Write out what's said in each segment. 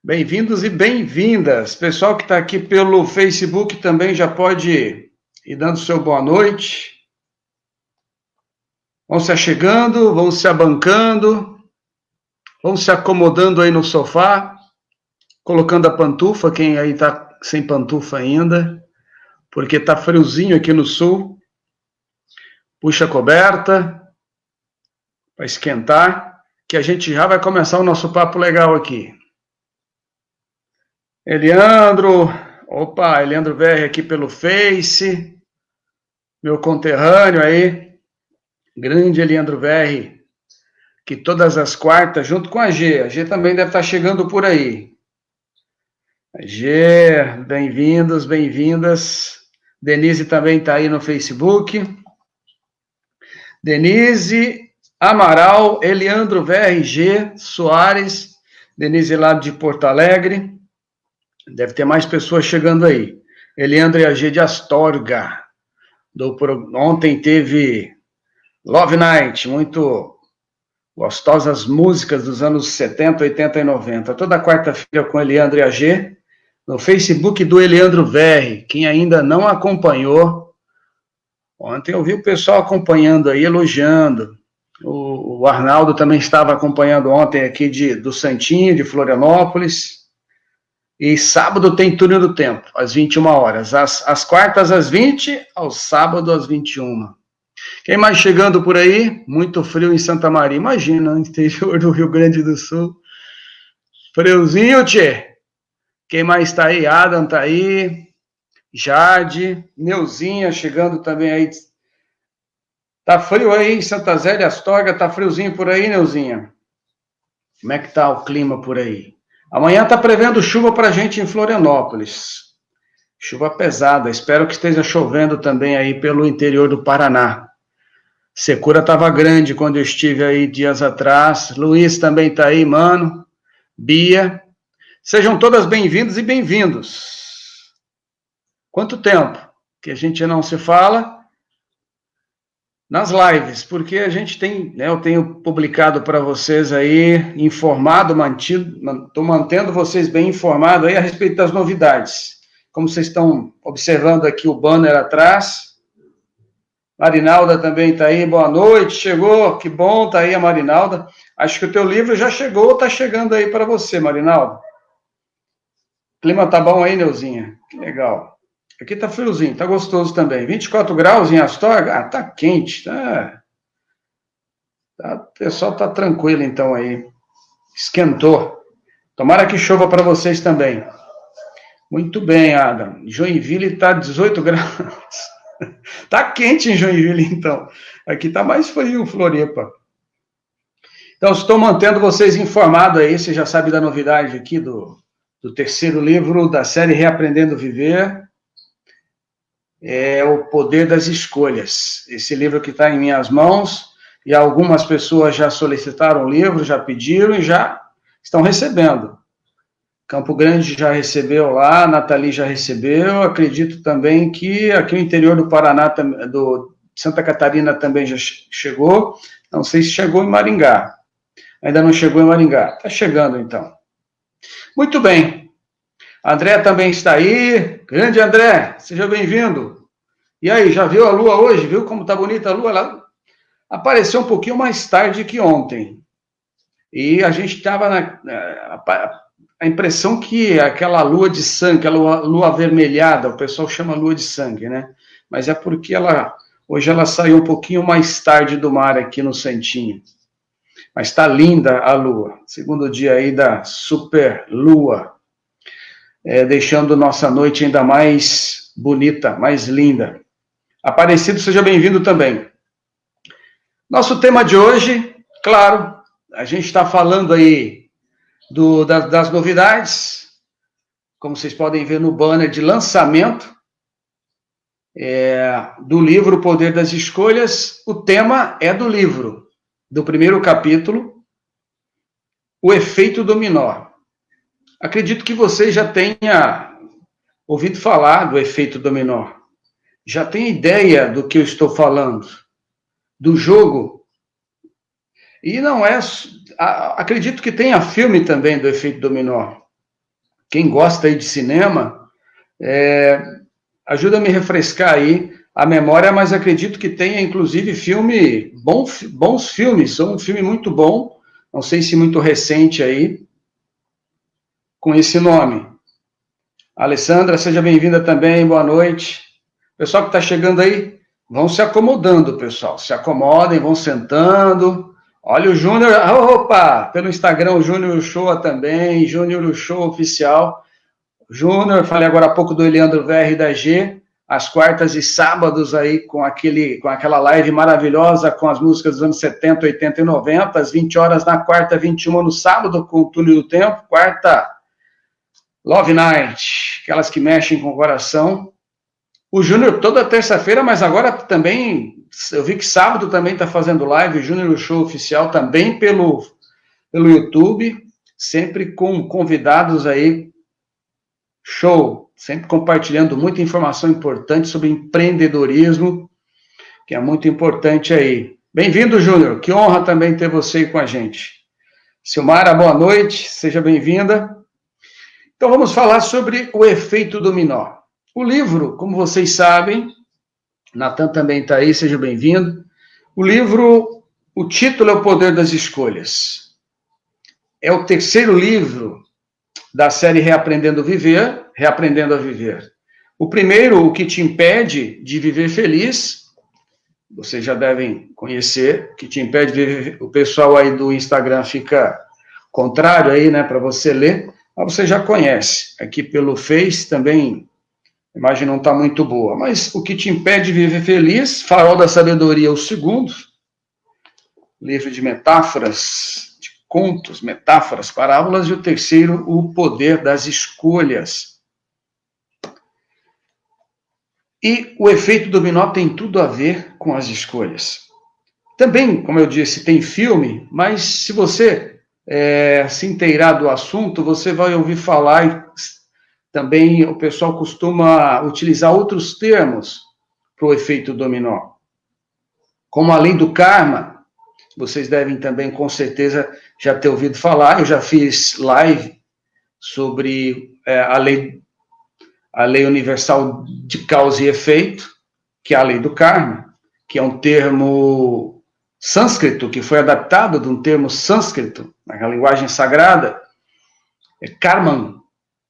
Bem-vindos e bem-vindas. Pessoal que está aqui pelo Facebook também já pode ir dando seu boa noite. Vão se achegando, vão se abancando, vão se acomodando aí no sofá, colocando a pantufa, quem aí está sem pantufa ainda, porque está friozinho aqui no sul. Puxa a coberta para esquentar, que a gente já vai começar o nosso papo legal aqui. Eliandro VR aqui pelo Face, meu conterrâneo aí, grande Eliandro VR, que todas as quartas, junto com a G também deve estar chegando por aí. G, bem-vindos, bem-vindas. Denise também está aí no Facebook. Denise, Amaral, Eliandro VR, G, Soares, Denise lá de Porto Alegre. Deve ter mais pessoas chegando aí. Eliandro e a G de Astorga. Ontem teve Love Night, muito gostosas músicas dos anos 70, 80 e 90. Toda quarta-feira com Eliandro e a G, no Facebook do Eliandro VR. Quem ainda não acompanhou, ontem eu vi o pessoal acompanhando aí, elogiando. O Arnaldo também estava acompanhando ontem aqui do Santinho, de Florianópolis. E sábado tem Túnel do Tempo, às 21 horas. Às quartas, às 20, aos sábados, às 21. Quem mais chegando por aí? Muito frio em Santa Maria. Imagina, no interior do Rio Grande do Sul. Friozinho, tchê. Quem mais está aí? Adam está aí. Jade. Neuzinha chegando também aí. Tá frio aí em Santa Zélia, Astorga? Tá friozinho por aí, Neuzinha? Como é que tá o clima por aí? Amanhã está prevendo chuva para a gente em Florianópolis. Chuva pesada. Espero que esteja chovendo também aí pelo interior do Paraná. Secura estava grande quando eu estive aí dias atrás. Luiz também está aí, mano. Bia. Sejam todas bem-vindas e bem-vindos. Quanto tempo que a gente não se fala nas lives, porque a gente tem, né, eu tenho publicado para vocês aí, informado, estou mantendo vocês bem informados aí a respeito das novidades. Como vocês estão observando aqui o banner atrás, Marinalda também está aí, boa noite, chegou, que bom, está aí a Marinalda. Acho que o teu livro já chegou, está chegando aí para você, Marinalda. O clima tá bom aí, Neuzinha? Que legal. Aqui tá friozinho, tá gostoso também. 24 graus em Astorga? Ah, tá quente, tá. O pessoal tá tranquilo então aí. Esquentou. Tomara que chova para vocês também. Muito bem, Adam. Joinville tá 18 graus. Tá quente em Joinville, então. Aqui tá mais frio, Floripa. Então, estou mantendo vocês informados aí. Você já sabe da novidade aqui do terceiro livro da série Reaprendendo a Viver. É O Poder das Escolhas. Esse livro que está em minhas mãos, e algumas pessoas já solicitaram o livro, já pediram e já estão recebendo. Campo Grande já recebeu lá, Nathalie já recebeu, acredito também que aqui no interior do Paraná, do Santa Catarina também já chegou, não sei se chegou em Maringá. Ainda não chegou em Maringá. Está chegando, então. Muito bem. André também está aí. Grande André, seja bem-vindo. E aí, já viu a lua hoje? Viu como está bonita a lua? Ela apareceu um pouquinho mais tarde que ontem. E a gente estava a impressão que aquela lua de sangue, aquela lua avermelhada, o pessoal chama lua de sangue, né? Mas é porque hoje ela saiu um pouquinho mais tarde do mar aqui no Santinho. Mas está linda a lua. Segundo dia aí da super lua. Deixando nossa noite ainda mais bonita, mais linda. Aparecido, seja bem-vindo também. Nosso tema de hoje, claro, a gente está falando aí das novidades, como vocês podem ver no banner de lançamento do livro O Poder das Escolhas. O tema é do livro, do primeiro capítulo, O Efeito Dominó. Acredito que você já tenha ouvido falar do efeito dominó. Já tem ideia do que eu estou falando? Do jogo? E não é... Acredito que tenha filme também do efeito dominó. quem gosta aí de cinema, ajuda a me refrescar aí a memória, mas acredito que tenha, inclusive, bons filmes, são um filme muito bom, não sei se muito recente aí, com esse nome. Alessandra, seja bem-vinda também, boa noite. Pessoal que está chegando aí, vão se acomodando, pessoal, se acomodem, vão sentando. Olha o Júnior, opa, pelo Instagram, o Júnior Uchoa também, Júnior Uchoa Oficial. Júnior, falei agora há pouco do Eliandro VR da G, às quartas e sábados aí com aquela live maravilhosa com as músicas dos anos 70, 80 e 90, às 20 horas na quarta, 21 no sábado, com o Túnel do Tempo, quarta, Love Night, aquelas que mexem com o coração. O Júnior toda terça-feira, mas agora também, eu vi que sábado também está fazendo live, o Júnior Show Oficial também pelo YouTube, sempre com convidados aí, show, sempre compartilhando muita informação importante sobre empreendedorismo, que é muito importante aí. Bem-vindo, Júnior, que honra também ter você aí com a gente. Silmara, boa noite, seja bem-vinda. Então vamos falar sobre o efeito dominó. O livro, como vocês sabem, Natan também está aí, seja bem-vindo. O livro, o título é O Poder das Escolhas. É o terceiro livro da série Reaprendendo a Viver. O primeiro, O que te impede de viver feliz, vocês já devem conhecer, o que te impede de viver, o pessoal aí do Instagram fica contrário aí, né, para você ler, mas você já conhece. Aqui pelo Face também, a imagem não está muito boa, mas O que te impede de viver feliz, Farol da Sabedoria, o segundo, livro de metáforas, contos, metáforas, parábolas, e o terceiro, O Poder das Escolhas. E o efeito dominó tem tudo a ver com as escolhas. Também, como eu disse, tem filme, mas se você se inteirar do assunto, você vai ouvir falar, também o pessoal costuma utilizar outros termos para o efeito dominó, como a lei do karma. Vocês devem também, com certeza, já ter ouvido falar. Eu já fiz live sobre a lei universal de causa e efeito, que é a lei do karma, que é um termo sânscrito, que foi adaptado de um termo sânscrito, na linguagem sagrada, karman,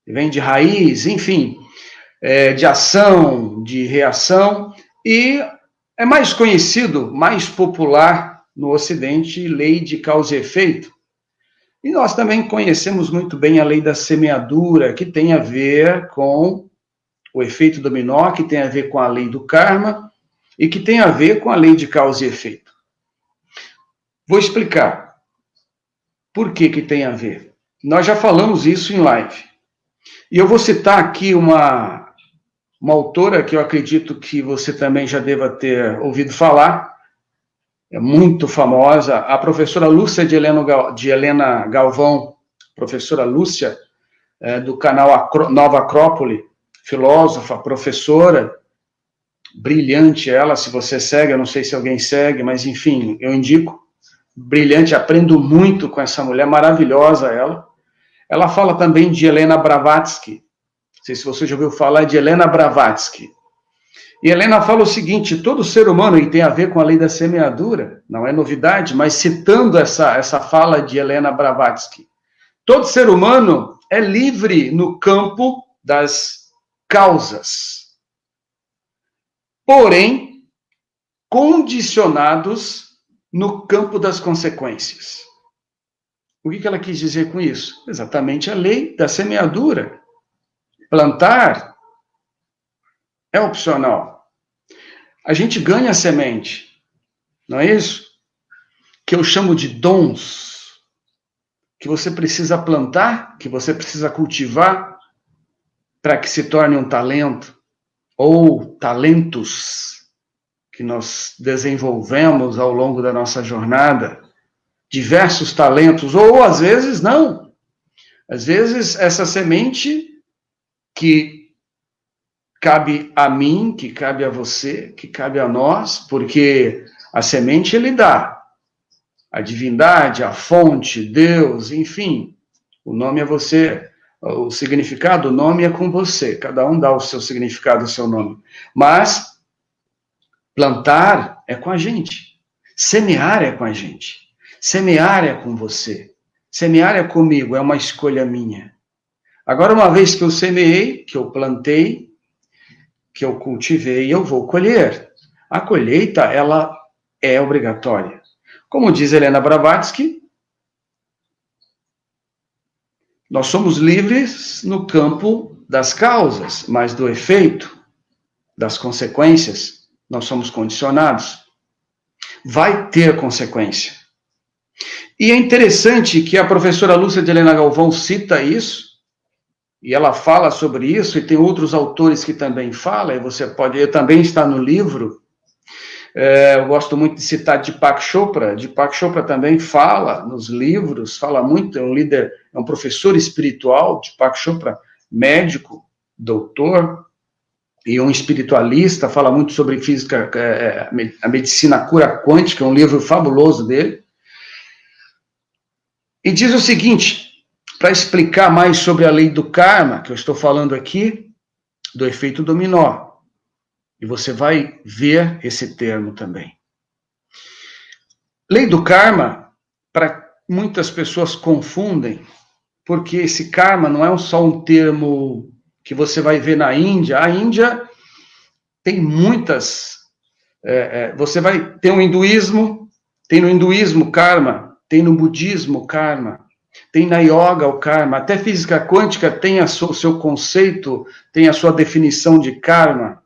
que vem de raiz, enfim, de ação, de reação, e é mais conhecido, mais popular no Ocidente, lei de causa e efeito. E nós também conhecemos muito bem a lei da semeadura, que tem a ver com o efeito dominó, que tem a ver com a lei do karma, e que tem a ver com a lei de causa e efeito. Vou explicar por que tem a ver. Nós já falamos isso em live. E eu vou citar aqui uma autora que eu acredito que você também já deva ter ouvido falar, é muito famosa, a professora Lúcia de Helena Galvão, professora Lúcia, do canal Nova Acrópole, filósofa, professora, brilhante ela, se você segue, eu não sei se alguém segue, mas enfim, eu indico, brilhante, aprendo muito com essa mulher, maravilhosa ela. Ela fala também de Helena Blavatsky, não sei se você já ouviu falar de Helena Blavatsky. E Helena fala o seguinte, todo ser humano, e tem a ver com a lei da semeadura, não é novidade, mas citando essa fala de Helena Blavatsky, todo ser humano é livre no campo das causas, porém, condicionados no campo das consequências. O que ela quis dizer com isso? Exatamente a lei da semeadura. Plantar é opcional. A gente ganha a semente, não é isso? Que eu chamo de dons, que você precisa plantar, que você precisa cultivar, para que se torne um talento, ou talentos que nós desenvolvemos ao longo da nossa jornada, diversos talentos, ou às vezes não. Às vezes essa semente que cabe a mim, que cabe a você, que cabe a nós, porque a semente ele dá. A divindade, a fonte, Deus, enfim, o nome é você O significado, o nome é com você. Cada um dá o seu significado, o seu nome. Mas plantar é com a gente. Semear é com a gente. Semear é com você. Semear é comigo, é uma escolha minha. Agora, uma vez que eu semeei, que eu plantei, que eu cultivei, eu vou colher. A colheita, ela é obrigatória. Como diz Helena Blavatsky, nós somos livres no campo das causas, mas do efeito, das consequências, nós somos condicionados. Vai ter consequência. E é interessante que a professora Lúcia de Helena Galvão cita isso, e ela fala sobre isso, e tem outros autores que também falam, e você pode, também está no livro. Eu gosto muito de citar Deepak Chopra. Deepak Chopra também fala nos livros, fala muito, é um líder, é um professor espiritual. Deepak Chopra, médico, doutor, e um espiritualista, fala muito sobre física, a medicina cura quântica, é um livro fabuloso dele. E diz o seguinte, para explicar mais sobre a lei do karma, que eu estou falando aqui, do efeito dominó. E você vai ver esse termo também. Lei do karma, para muitas pessoas confundem, porque esse karma não é só um termo que você vai ver na Índia. A Índia tem muitas... você vai ter um hinduísmo, tem no hinduísmo karma, tem no budismo karma, tem na yoga o karma, até física quântica tem o seu conceito, tem a sua definição de karma.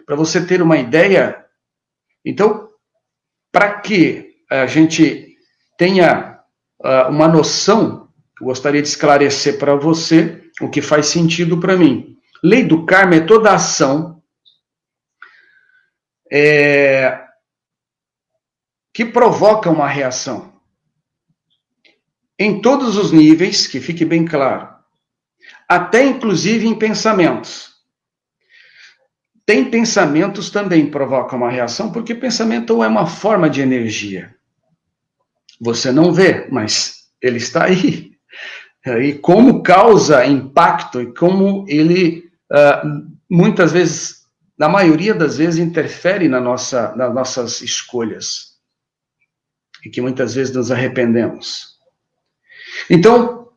Para você ter uma ideia, então, para que a gente tenha uma noção, eu gostaria de esclarecer para você o que faz sentido para mim. Lei do karma é toda ação que provoca uma reação. Em todos os níveis, que fique bem claro. Até inclusive em pensamentos. Tem pensamentos também que provocam uma reação, porque pensamento é uma forma de energia. Você não vê, mas ele está aí. E como causa impacto, e como ele, muitas vezes, na maioria das vezes, interfere nas nossas escolhas. E que muitas vezes nos arrependemos. Então,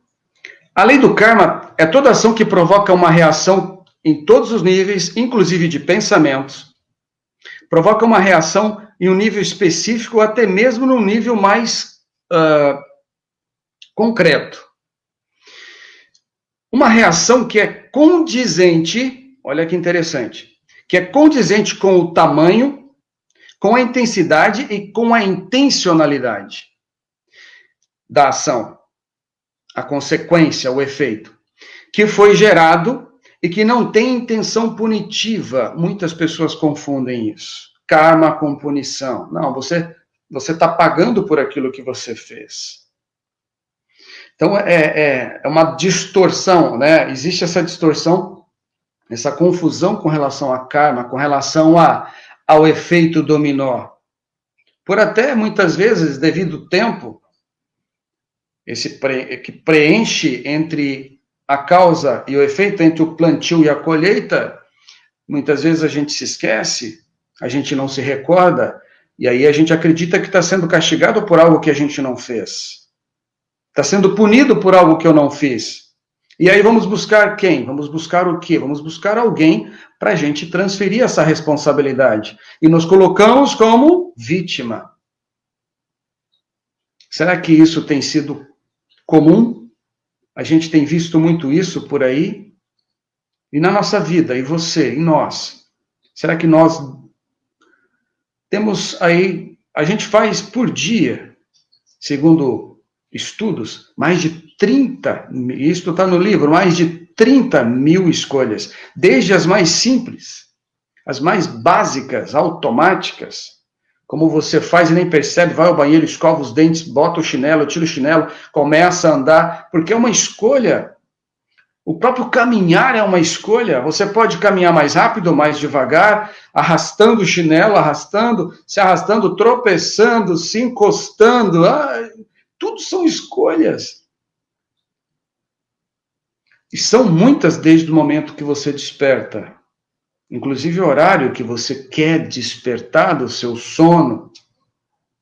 a lei do karma é toda ação que provoca uma reação em todos os níveis, inclusive de pensamentos, provoca uma reação em um nível específico, até mesmo num nível mais concreto. Uma reação que é condizente, olha que interessante, que é condizente com o tamanho, com a intensidade e com a intencionalidade da ação, a consequência, o efeito, que foi gerado e que não tem intenção punitiva. Muitas pessoas confundem isso. Karma com punição. Não, você está pagando por aquilo que você fez. Então, é uma distorção, né? Existe essa distorção, essa confusão com relação a karma, com relação ao efeito dominó. Por até, muitas vezes, devido ao tempo, que preenche entre a causa e o efeito, entre o plantio e a colheita, muitas vezes a gente se esquece, a gente não se recorda, e aí a gente acredita que está sendo castigado por algo que a gente não fez. Está sendo punido por algo que eu não fiz. E aí vamos buscar quem? Vamos buscar o quê? Vamos buscar alguém para a gente transferir essa responsabilidade. E nos colocamos como vítima. Será que isso tem sido comum? A gente tem visto muito isso por aí? E na nossa vida, e você, e nós? Será que nós temos aí... A gente faz por dia, segundo estudos, mais de 30, isso está no livro, mais de 30 mil escolhas. Desde as mais simples, as mais básicas, automáticas, como você faz e nem percebe, vai ao banheiro, escova os dentes, bota o chinelo, tira o chinelo, começa a andar, porque é uma escolha. O próprio caminhar é uma escolha. Você pode caminhar mais rápido ou mais devagar, arrastando o chinelo, se arrastando, tropeçando, se encostando. Tudo são escolhas. E são muitas desde o momento que você desperta. Inclusive o horário que você quer despertar do seu sono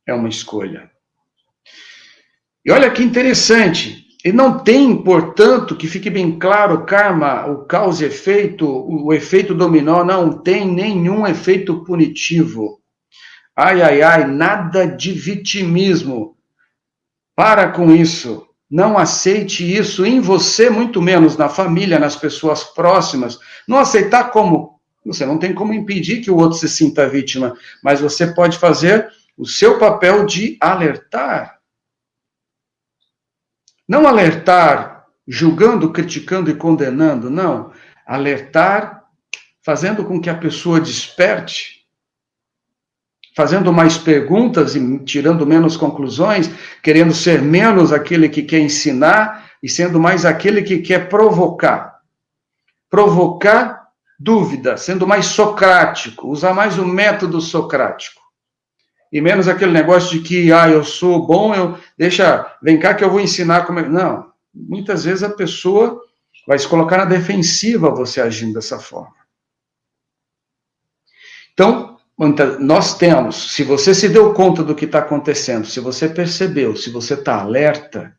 é uma escolha. E olha que interessante, e não tem, portanto, que fique bem claro, o karma, o causa e efeito, o efeito dominó, não tem nenhum efeito punitivo. Ai, ai, ai, nada de vitimismo. Para com isso. Não aceite isso em você, muito menos na família, nas pessoas próximas. Não aceitar como... Você não tem como impedir que o outro se sinta vítima, mas você pode fazer o seu papel de alertar. Não alertar julgando, criticando e condenando, não. Alertar fazendo com que a pessoa desperte, fazendo mais perguntas e tirando menos conclusões, querendo ser menos aquele que quer ensinar e sendo mais aquele que quer provocar. Provocar dúvida, sendo mais socrático, usar mais o método socrático. E menos aquele negócio de que, eu sou bom, vem cá que eu vou ensinar como é. Não, muitas vezes a pessoa vai se colocar na defensiva você agindo dessa forma. Então, nós temos, se você se deu conta do que está acontecendo, se você percebeu, se você está alerta,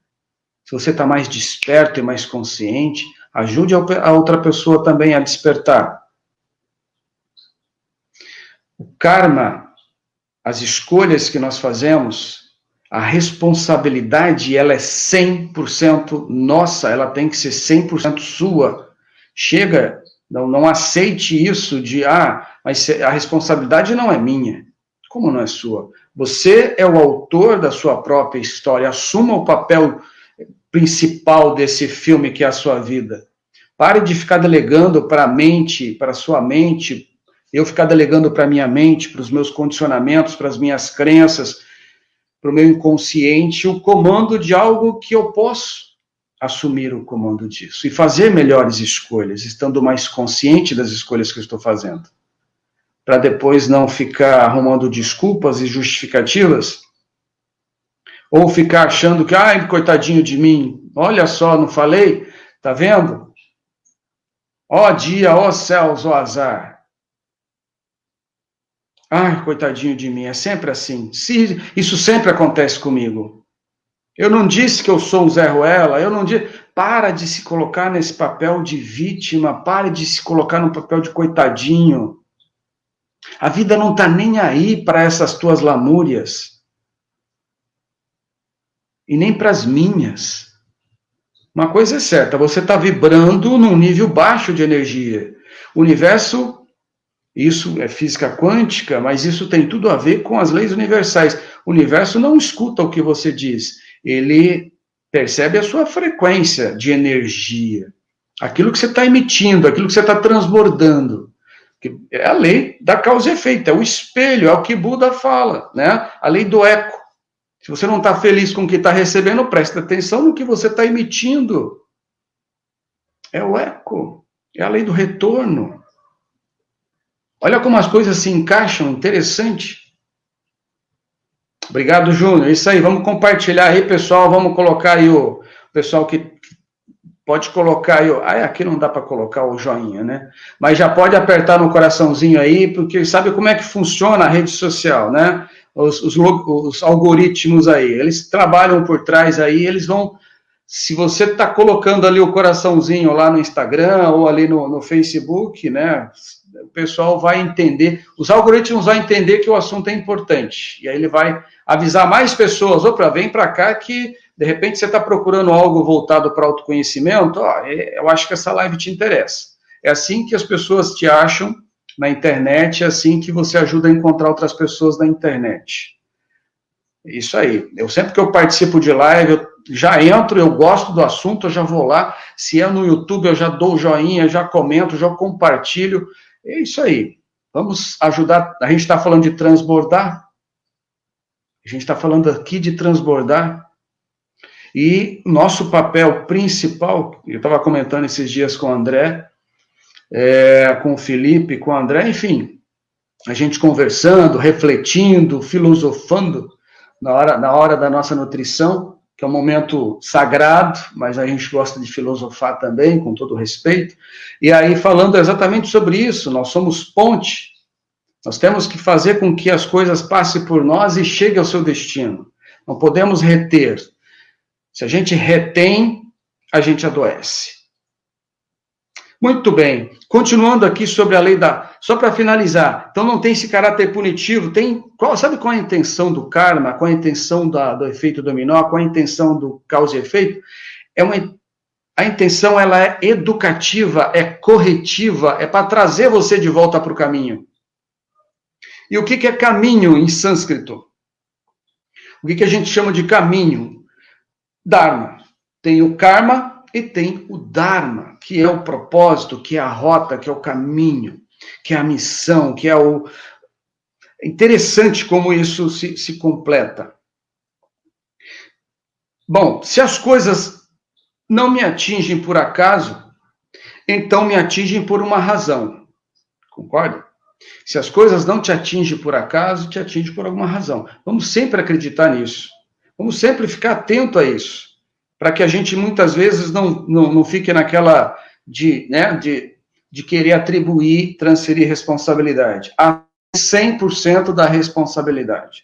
se você está mais desperto e mais consciente, ajude a outra pessoa também a despertar. O karma, as escolhas que nós fazemos, a responsabilidade, ela é 100% nossa, ela tem que ser 100% sua. Chega, não aceite isso de, mas a responsabilidade não é minha. Como não é sua? Você é o autor da sua própria história, assuma o papel principal desse filme que é a sua vida. Pare de ficar delegando para a mente, para a sua mente, eu ficar delegando para a minha mente, para os meus condicionamentos, para as minhas crenças, para o meu inconsciente, o comando de algo que eu posso assumir o comando disso e fazer melhores escolhas, estando mais consciente das escolhas que eu estou fazendo. Para depois não ficar arrumando desculpas e justificativas, ou ficar achando que, coitadinho de mim, olha só, não falei, tá vendo? Ó dia, ó céus, ó azar. Coitadinho de mim, é sempre assim. Isso sempre acontece comigo. Eu não disse que eu sou um Zé Ruela, eu não disse... Para de se colocar nesse papel de vítima, pare de se colocar no papel de coitadinho. A vida não está nem aí para essas tuas lamúrias. E nem para as minhas. Uma coisa é certa, você está vibrando num nível baixo de energia. O universo, isso é física quântica, mas isso tem tudo a ver com as leis universais. O universo não escuta o que você diz, ele percebe a sua frequência de energia. Aquilo que você está emitindo, aquilo que você está transbordando. É a lei da causa e efeito, é o espelho, é o que Buda fala, né? A lei do eco. Se você não está feliz com o que está recebendo, preste atenção no que você está emitindo. É o eco, é a lei do retorno. Olha como as coisas se encaixam, interessante. Obrigado, Júnior. Isso aí, vamos compartilhar aí, pessoal. Vamos colocar aí o pessoal que pode colocar aí. Aqui não dá para colocar o joinha, né? Mas já pode apertar no coraçãozinho aí, porque sabe como é que funciona a rede social, né? Os algoritmos aí, eles trabalham por trás aí, eles vão, se você está colocando ali o coraçãozinho lá no Instagram ou ali no Facebook, né, o pessoal vai entender, os algoritmos vão entender que o assunto é importante, e aí ele vai avisar mais pessoas, vem para cá que, de repente, você está procurando algo voltado para autoconhecimento, eu acho que essa live te interessa. É assim que as pessoas te acham na internet, é assim que você ajuda a encontrar outras pessoas na internet. Isso aí. Sempre que eu participo de live, eu já entro, eu gosto do assunto, eu já vou lá. Se é no YouTube, eu já dou joinha, já comento, já compartilho. É isso aí. Vamos ajudar. A gente está falando de transbordar. A gente está falando aqui de transbordar. E nosso papel principal, eu estava comentando esses dias com o André, com o Felipe, com o André, enfim, a gente conversando, refletindo, filosofando na hora da nossa nutrição, que é um momento sagrado, mas a gente gosta de filosofar também, com todo respeito. E aí, falando exatamente sobre isso, nós somos ponte, nós temos que fazer com que as coisas passem por nós e cheguem ao seu destino. Não podemos reter. Se a gente retém, a gente adoece. Muito bem. Continuando aqui sobre a lei da... Só para finalizar. Então, não tem esse caráter punitivo. Sabe qual é a intenção do karma? Qual é a intenção do efeito dominó? Qual é a intenção do causa e efeito? A intenção, ela é educativa, é corretiva, é para trazer você de volta para o caminho. E o que é caminho em sânscrito? O que a gente chama de caminho? Dharma. Tem o karma e tem o dharma, que é o propósito, que é a rota, que é o caminho, que é a missão, que é o... Interessante como isso se completa. Bom, se as coisas não me atingem por acaso, então me atingem por uma razão. Concorda? Se as coisas não te atingem por acaso, te atingem por alguma razão. Vamos sempre acreditar nisso. Vamos sempre ficar atento a isso. Para que a gente, muitas vezes, não fique naquela de querer atribuir, transferir responsabilidade. A 100% da responsabilidade.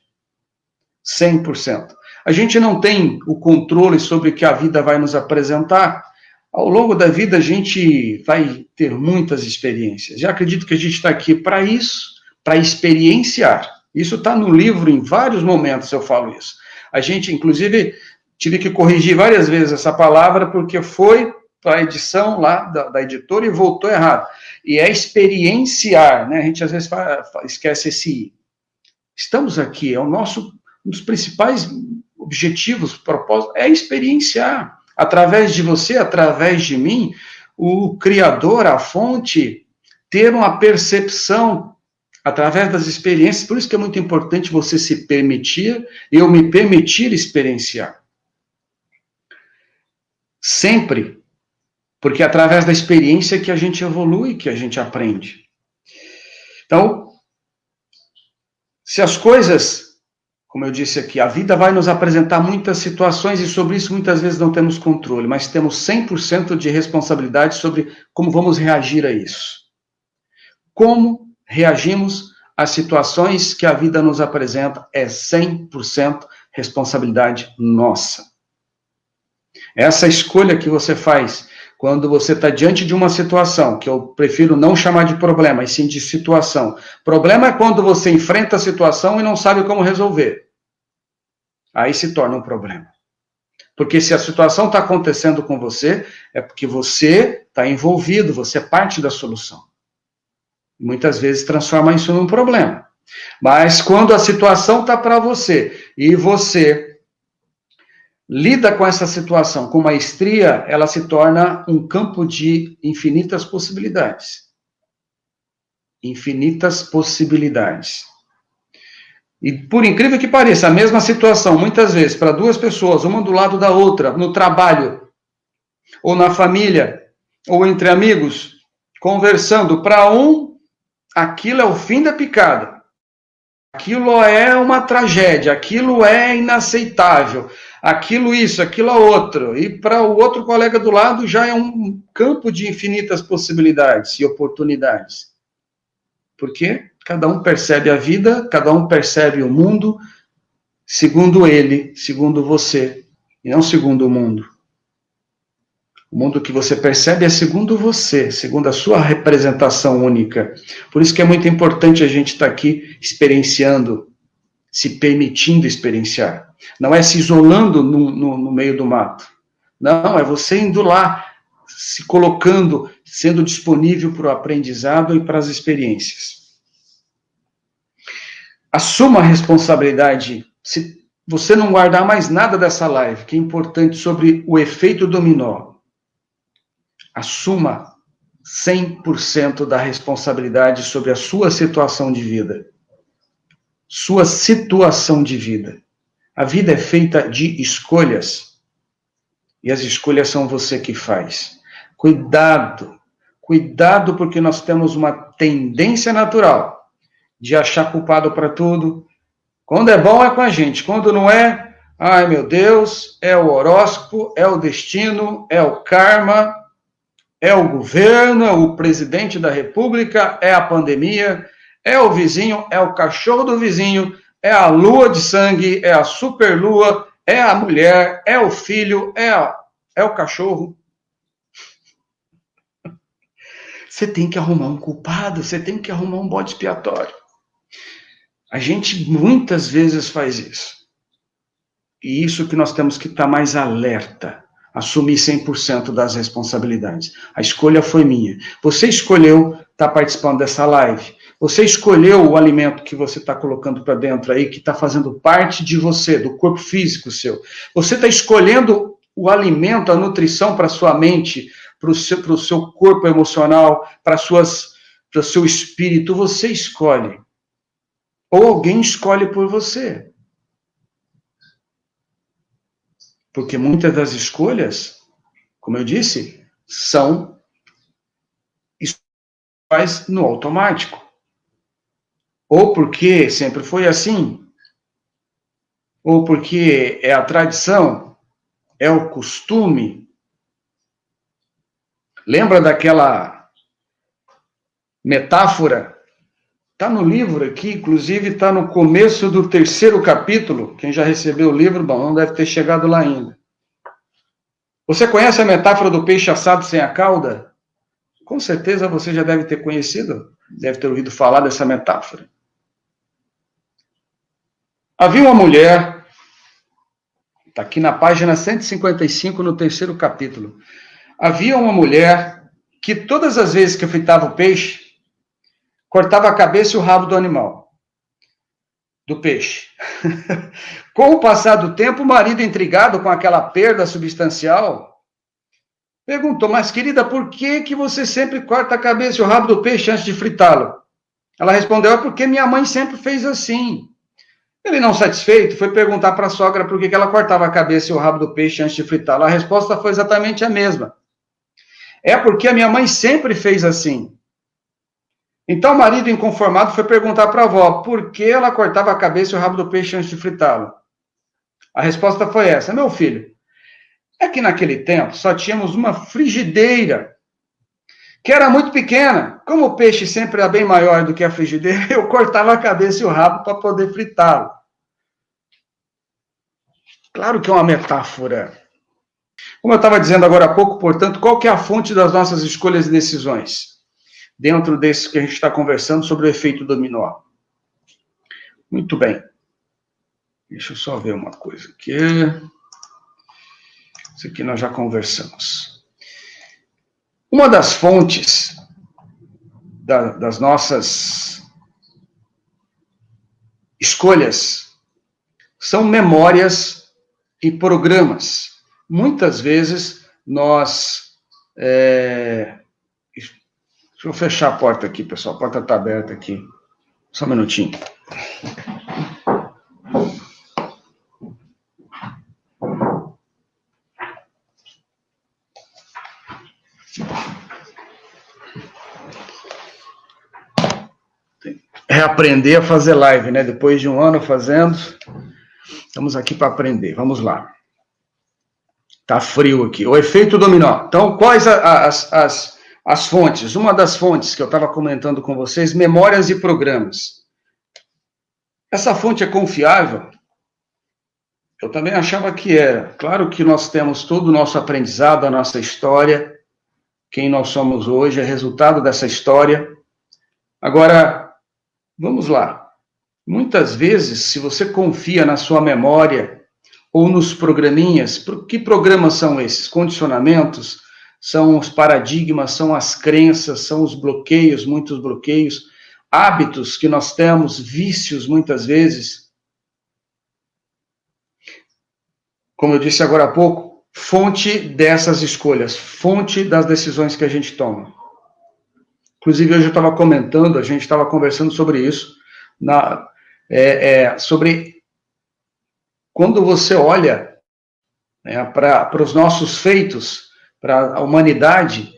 100%. A gente não tem o controle sobre o que a vida vai nos apresentar. Ao longo da vida, a gente vai ter muitas experiências. Já acredito que a gente está aqui para isso, para experienciar. Isso está no livro, em vários momentos eu falo isso. A gente, inclusive, tive que corrigir várias vezes essa palavra, porque foi para a edição lá da editora e voltou errado. E é experienciar, né? A gente às vezes esquece esse I. Estamos aqui, é um dos principais objetivos, propósitos, é experienciar. Através de você, através de mim, o Criador, a fonte, ter uma percepção através das experiências. Por isso que é muito importante você se permitir, eu me permitir experienciar. Sempre. Porque é através da experiência que a gente evolui, que a gente aprende. Então, se as coisas... Como eu disse aqui, a vida vai nos apresentar muitas situações e sobre isso muitas vezes não temos controle, mas temos 100% de responsabilidade sobre como vamos reagir a isso. Como reagimos às situações que a vida nos apresenta é 100% responsabilidade nossa. Essa escolha que você faz quando você está diante de uma situação, que eu prefiro não chamar de problema, e sim de situação. Problema é quando você enfrenta a situação e não sabe como resolver. Aí se torna um problema. Porque se a situação está acontecendo com você, é porque você está envolvido, você é parte da solução. Muitas vezes transforma isso num problema. Mas quando a situação está para você, e você lida com essa situação com maestria, ela se torna um campo de infinitas possibilidades. Infinitas possibilidades. E por incrível que pareça, a mesma situação, muitas vezes, para duas pessoas, uma do lado da outra, no trabalho, ou na família, ou entre amigos, conversando, para um, aquilo é o fim da picada. Aquilo é uma tragédia, aquilo é inaceitável, aquilo isso, aquilo outro. E para o outro colega do lado já é um campo de infinitas possibilidades e oportunidades. Porque cada um percebe a vida, cada um percebe o mundo segundo ele, segundo você, e não segundo o mundo. O mundo que você percebe é segundo você, segundo a sua representação única. Por isso que é muito importante a gente estar aqui experienciando, se permitindo experienciar. Não é se isolando no meio do mato. Não, é você indo lá, se colocando, sendo disponível para o aprendizado e para as experiências. Assuma a responsabilidade. Se você não guardar mais nada dessa live, que é importante sobre o efeito dominó, assuma 100% da responsabilidade sobre a sua situação de vida. Sua situação de vida. A vida é feita de escolhas. E as escolhas são você que faz. Cuidado. Cuidado, porque nós temos uma tendência natural de achar culpado para tudo. Quando é bom é com a gente. Quando não é, Ai, meu Deus, é o horóscopo, é o destino, é o karma, é o governo, é o presidente da república, é a pandemia, é o vizinho, é o cachorro do vizinho, é a lua de sangue, é a superlua, é a mulher, é o filho, é o cachorro. Você tem que arrumar um culpado, você tem que arrumar um bode expiatório. A gente muitas vezes faz isso. E isso que nós temos que estar mais alerta, assumir 100% das responsabilidades. A escolha foi minha. Você escolheu estar participando dessa live. Você escolheu o alimento que você está colocando para dentro aí, que está fazendo parte de você, do corpo físico seu. Você está escolhendo o alimento, a nutrição para a sua mente, para o seu corpo emocional, para o seu espírito. Você escolhe. Ou alguém escolhe por você. Porque muitas das escolhas, como eu disse, são escolhas no automático. Ou porque sempre foi assim, ou porque é a tradição, é o costume. Lembra daquela metáfora? Está no livro aqui, inclusive está no começo do 3º capítulo. Quem já recebeu o livro, bom, não deve ter chegado lá ainda. Você conhece a metáfora do peixe assado sem a cauda? Com certeza você já deve ter conhecido, deve ter ouvido falar dessa metáfora. Havia uma mulher, está aqui na página 155, no 3º capítulo. Havia uma mulher que todas as vezes que fritava o peixe, cortava a cabeça e o rabo do animal, do peixe. Com o passar do tempo, o marido, intrigado com aquela perda substancial, perguntou, mas querida, por que você sempre corta a cabeça e o rabo do peixe antes de fritá-lo? Ela respondeu, é porque minha mãe sempre fez assim. Ele, não satisfeito, foi perguntar para a sogra por que ela cortava a cabeça e o rabo do peixe antes de fritá-lo. A resposta foi exatamente a mesma. É porque a minha mãe sempre fez assim. Então o marido, inconformado, foi perguntar para a avó por que ela cortava a cabeça e o rabo do peixe antes de fritá-lo. A resposta foi essa, meu filho, é que naquele tempo só tínhamos uma frigideira, que era muito pequena. Como o peixe sempre era bem maior do que a frigideira, eu cortava a cabeça e o rabo para poder fritá-lo. Claro que é uma metáfora. Como eu estava dizendo agora há pouco, portanto, qual que é a fonte das nossas escolhas e decisões? Dentro desse que a gente está conversando sobre o efeito dominó. Muito bem. Deixa eu só ver uma coisa aqui. Isso aqui nós já conversamos. Uma das fontes das nossas escolhas são memórias e programas. Muitas vezes nós... Deixa eu fechar a porta aqui, pessoal. A porta está aberta aqui. Só um minutinho. Reaprender a fazer live, né? Depois de um ano fazendo, estamos aqui para aprender. Vamos lá. Tá frio aqui. O efeito dominó. Então, quais as fontes? Uma das fontes que eu estava comentando com vocês, memórias e programas. Essa fonte é confiável? Eu também achava que era. Claro que nós temos todo o nosso aprendizado, a nossa história. Quem nós somos hoje é resultado dessa história. Agora, vamos lá. Muitas vezes, se você confia na sua memória ou nos programinhas, que programas são esses? Condicionamentos, são os paradigmas, são as crenças, são os bloqueios, muitos bloqueios, hábitos que nós temos, vícios muitas vezes. Como eu disse agora há pouco, fonte dessas escolhas, fonte das decisões que a gente toma. Inclusive, hoje eu estava comentando, a gente estava conversando sobre isso, sobre quando você olha, né, para os nossos feitos, para a humanidade,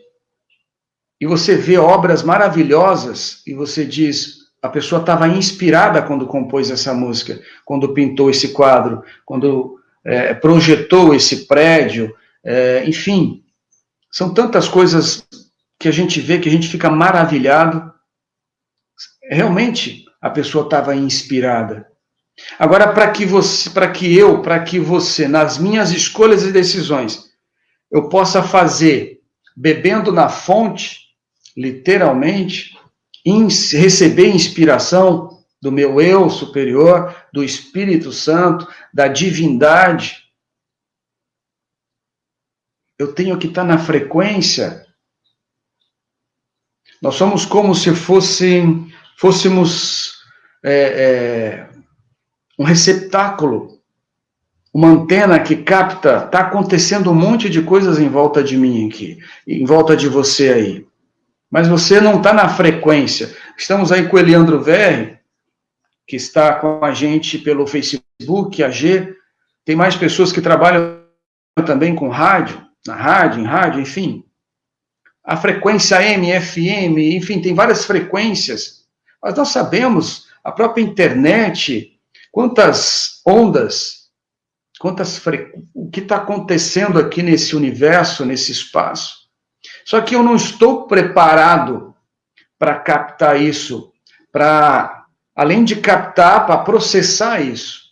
e você vê obras maravilhosas, e você diz, a pessoa estava inspirada quando compôs essa música, quando pintou esse quadro, quando projetou esse prédio, enfim, são tantas coisas que a gente vê, que a gente fica maravilhado. Realmente, a pessoa estava inspirada. Agora, para que você, nas minhas escolhas e decisões, eu possa fazer, bebendo na fonte, literalmente, receber inspiração do meu eu superior, do Espírito Santo, da divindade, eu tenho que estar na frequência. Nós somos como se fôssemos um receptáculo, uma antena que capta. Está acontecendo um monte de coisas em volta de mim aqui, em volta de você aí. Mas você não está na frequência. Estamos aí com o Eliandro Verri, que está com a gente pelo Facebook, a G. Tem mais pessoas que trabalham também com rádio, em rádio, enfim. A frequência AM, FM, enfim, tem várias frequências. Mas nós sabemos, a própria internet, quantas ondas, o que está acontecendo aqui nesse universo, nesse espaço. Só que eu não estou preparado para captar isso, além de captar, para processar isso.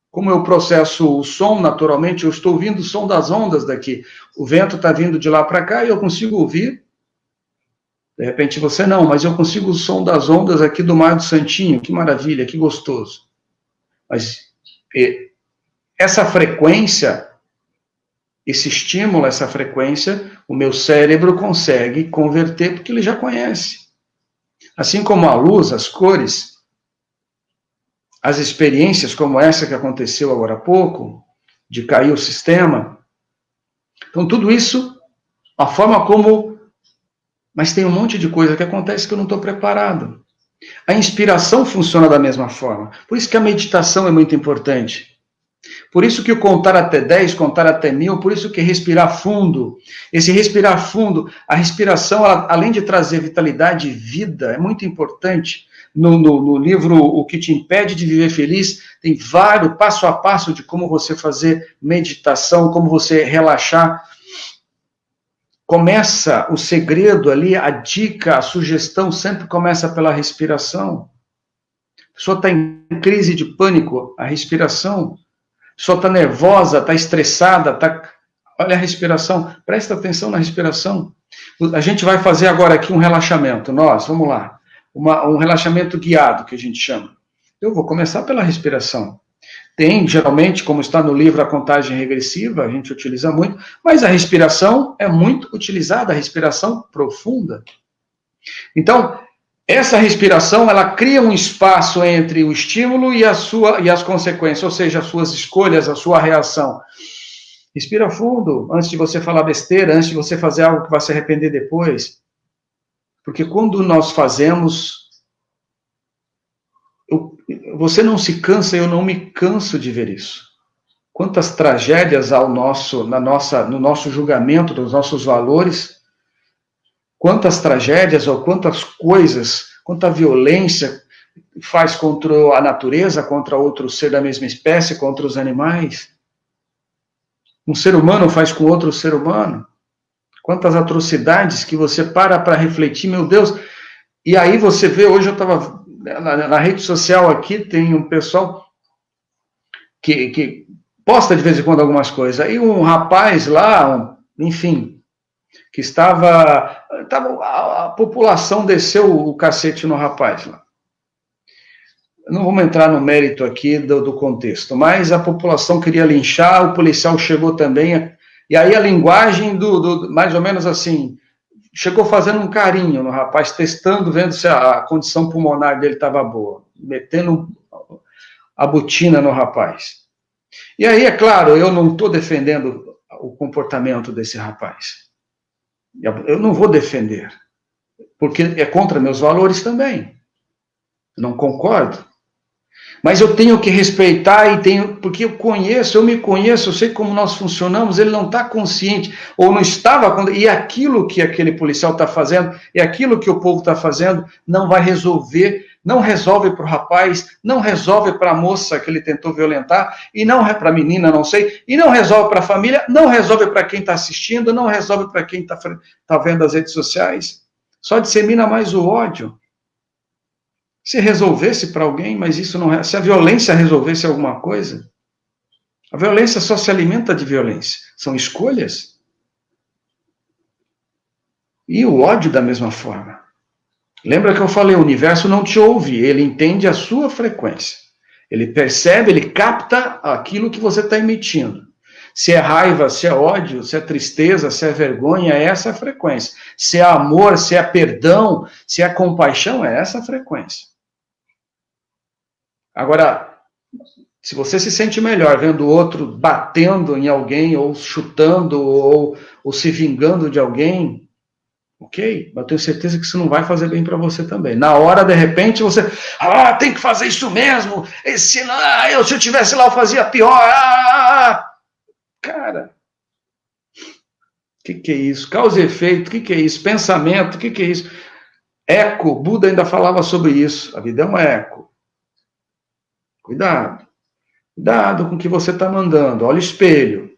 Como eu processo o som, naturalmente, eu estou ouvindo o som das ondas daqui. O vento está vindo de lá para cá e eu consigo ouvir. De repente você não, mas eu consigo o som das ondas aqui do Mar do Santinho. Que maravilha, que gostoso. Mas essa frequência, esse estímulo, essa frequência, o meu cérebro consegue converter porque ele já conhece. Assim como a luz, as cores, as experiências como essa que aconteceu agora há pouco, de cair o sistema. Então, tudo isso, a forma como... Mas tem um monte de coisa que acontece que eu não estou preparado. A inspiração funciona da mesma forma. Por isso que a meditação é muito importante. Por isso que o contar até 10, contar até 1000, por isso que respirar fundo. Esse respirar fundo, a respiração, ela, além de trazer vitalidade e vida, é muito importante. No livro O que te impede de viver feliz, tem vários passo a passo de como você fazer meditação, como você relaxar. Começa o segredo ali, a dica, a sugestão sempre começa pela respiração. A pessoa está em crise de pânico, a respiração. A pessoa está nervosa, está estressada, olha a respiração, presta atenção na respiração. A gente vai fazer agora aqui um relaxamento, vamos lá. Um relaxamento guiado, que a gente chama. Eu vou começar pela respiração. Tem, geralmente, como está no livro A Contagem Regressiva, a gente utiliza muito, mas a respiração é muito utilizada, a respiração profunda. Então, essa respiração, ela cria um espaço entre o estímulo e as consequências, ou seja, as suas escolhas, a sua reação. Respira fundo, antes de você falar besteira, antes de você fazer algo que vai se arrepender depois. Porque quando nós fazemos, você não se cansa, eu não me canso de ver isso. Quantas tragédias há no nosso julgamento, dos nossos valores, quantas tragédias ou quantas coisas, quanta violência faz contra a natureza, contra outro ser da mesma espécie, contra os animais. Um ser humano faz com outro ser humano. Quantas atrocidades que você para refletir, meu Deus. E aí você vê, hoje eu estava na rede social aqui, tem um pessoal que posta de vez em quando algumas coisas. Aí um rapaz lá, enfim, que a população desceu o cacete no rapaz lá. Não vamos entrar no mérito aqui do contexto, mas a população queria linchar, o policial chegou também, e aí a linguagem mais ou menos assim, chegou fazendo um carinho no rapaz, testando, vendo se a condição pulmonar dele estava boa, metendo a botina no rapaz. E aí, é claro, eu não estou defendendo o comportamento desse rapaz. Eu não vou defender, porque é contra meus valores também. Não concordo. Mas eu tenho que respeitar porque eu me conheço, eu sei como nós funcionamos, ele não está consciente, ou não estava, e aquilo que aquele policial está fazendo, e aquilo que o povo está fazendo, não vai resolver não resolve para o rapaz, não resolve para a moça que ele tentou violentar, e não para a menina, não sei, e não resolve para a família, não resolve para quem está assistindo, não resolve para quem está vendo as redes sociais. Só dissemina mais o ódio. Se resolvesse para alguém, mas isso não... Se a violência resolvesse alguma coisa, a violência só se alimenta de violência. São escolhas. E o ódio da mesma forma. Lembra que eu falei, o universo não te ouve, ele entende a sua frequência. Ele percebe, ele capta aquilo que você está emitindo. Se é raiva, se é ódio, se é tristeza, se é vergonha, é essa a frequência. Se é amor, se é perdão, se é compaixão, é essa a frequência. Agora, se você se sente melhor vendo o outro batendo em alguém, ou chutando, ou se vingando de alguém, ok? Mas eu tenho certeza que isso não vai fazer bem para você também. Na hora, de repente, você... tem que fazer isso mesmo! Se eu tivesse lá, eu fazia pior! Cara, o que é isso? Causa e efeito, o que é isso? Pensamento, o que é isso? Eco, Buda ainda falava sobre isso. A vida é um eco. Cuidado. Cuidado com o que você está mandando. Olha o espelho.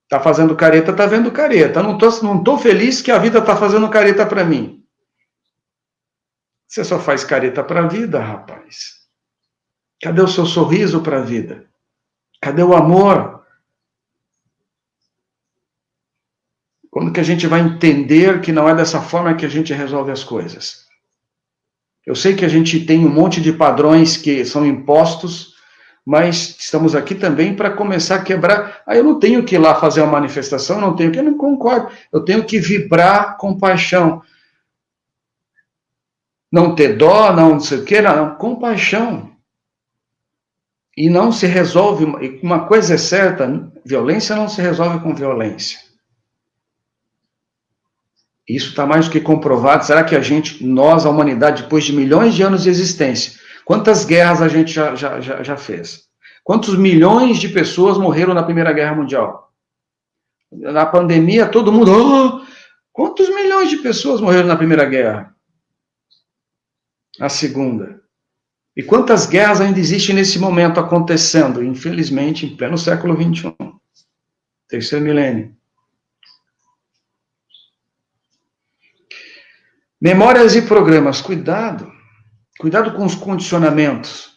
Está fazendo careta, está vendo careta. Não tô feliz que a vida está fazendo careta para mim. Você só faz careta para a vida, rapaz. Cadê o seu sorriso para a vida? Cadê o amor? Quando que a gente vai entender que não é dessa forma que a gente resolve as coisas? Eu sei que a gente tem um monte de padrões que são impostos, mas estamos aqui também para começar a quebrar. Eu não tenho que ir lá fazer uma manifestação, eu não concordo. Eu tenho que vibrar com paixão. Não ter dó, não sei o que, não, compaixão. E não se resolve, uma coisa é certa, violência não se resolve com violência. Isso está mais do que comprovado. Será que nós, a humanidade, depois de milhões de anos de existência, quantas guerras a gente já fez? Quantos milhões de pessoas morreram na Primeira Guerra Mundial? Na pandemia, todo mundo... quantos milhões de pessoas morreram na Primeira Guerra? Na Segunda? E quantas guerras ainda existem nesse momento acontecendo? Infelizmente, em pleno século XXI. Terceiro milênio. Memórias e programas, cuidado. Cuidado com os condicionamentos.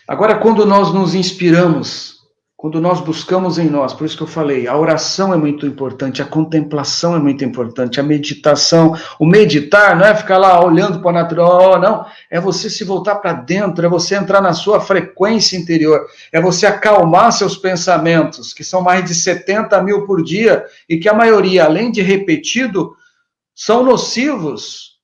Agora, quando nós nos inspiramos, quando nós buscamos em nós, por isso que eu falei, a oração é muito importante, a contemplação é muito importante, a meditação. O meditar não é ficar lá olhando para a natureza, não. É você se voltar para dentro, é você entrar na sua frequência interior, é você acalmar seus pensamentos, que são mais de 70 mil por dia, e que a maioria, além de repetido, são nocivos.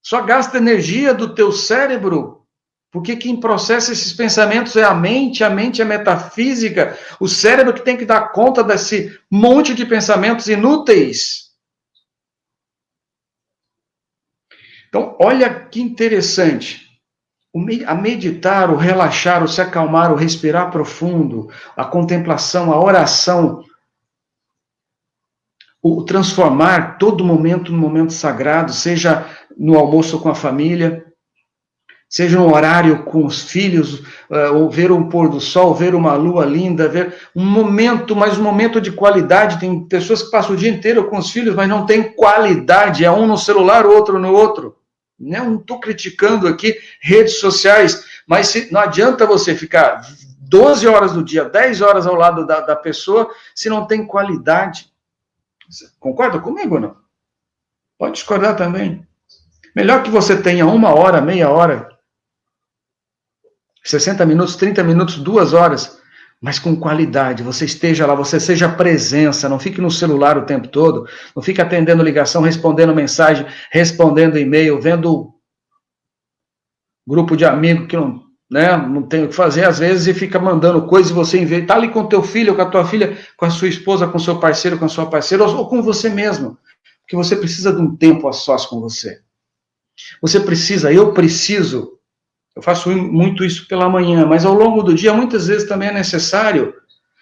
Só gasta energia do teu cérebro, porque quem processa esses pensamentos é a mente é metafísica, o cérebro que tem que dar conta desse monte de pensamentos inúteis. Então, olha que interessante. A meditar, o relaxar, o se acalmar, o respirar profundo, a contemplação, a oração, o transformar todo momento num momento sagrado, seja no almoço com a família, seja no horário com os filhos, ou ver um pôr do sol, ver uma lua linda, ver um momento, mas um momento de qualidade. Tem pessoas que passam o dia inteiro com os filhos, mas não tem qualidade, é um no celular, o outro no outro. Não estou criticando aqui redes sociais, mas não adianta você ficar 12 horas do dia, 10 horas ao lado da pessoa, se não tem qualidade. Concorda comigo ou não? Pode discordar também. Melhor que você tenha 1 hora, meia hora, 60 minutos, 30 minutos, 2 horas, mas com qualidade. Você esteja lá, você seja presença, não fique no celular o tempo todo, não fique atendendo ligação, respondendo mensagem, respondendo e-mail, vendo grupo de amigos que não tem o que fazer às vezes e fica mandando coisas e você está ali com o teu filho, com a tua filha, com a sua esposa, com o seu parceiro, com a sua parceira, ou com você mesmo, porque você precisa de um tempo a sós com você. Eu faço muito isso pela manhã, mas ao longo do dia, muitas vezes também é necessário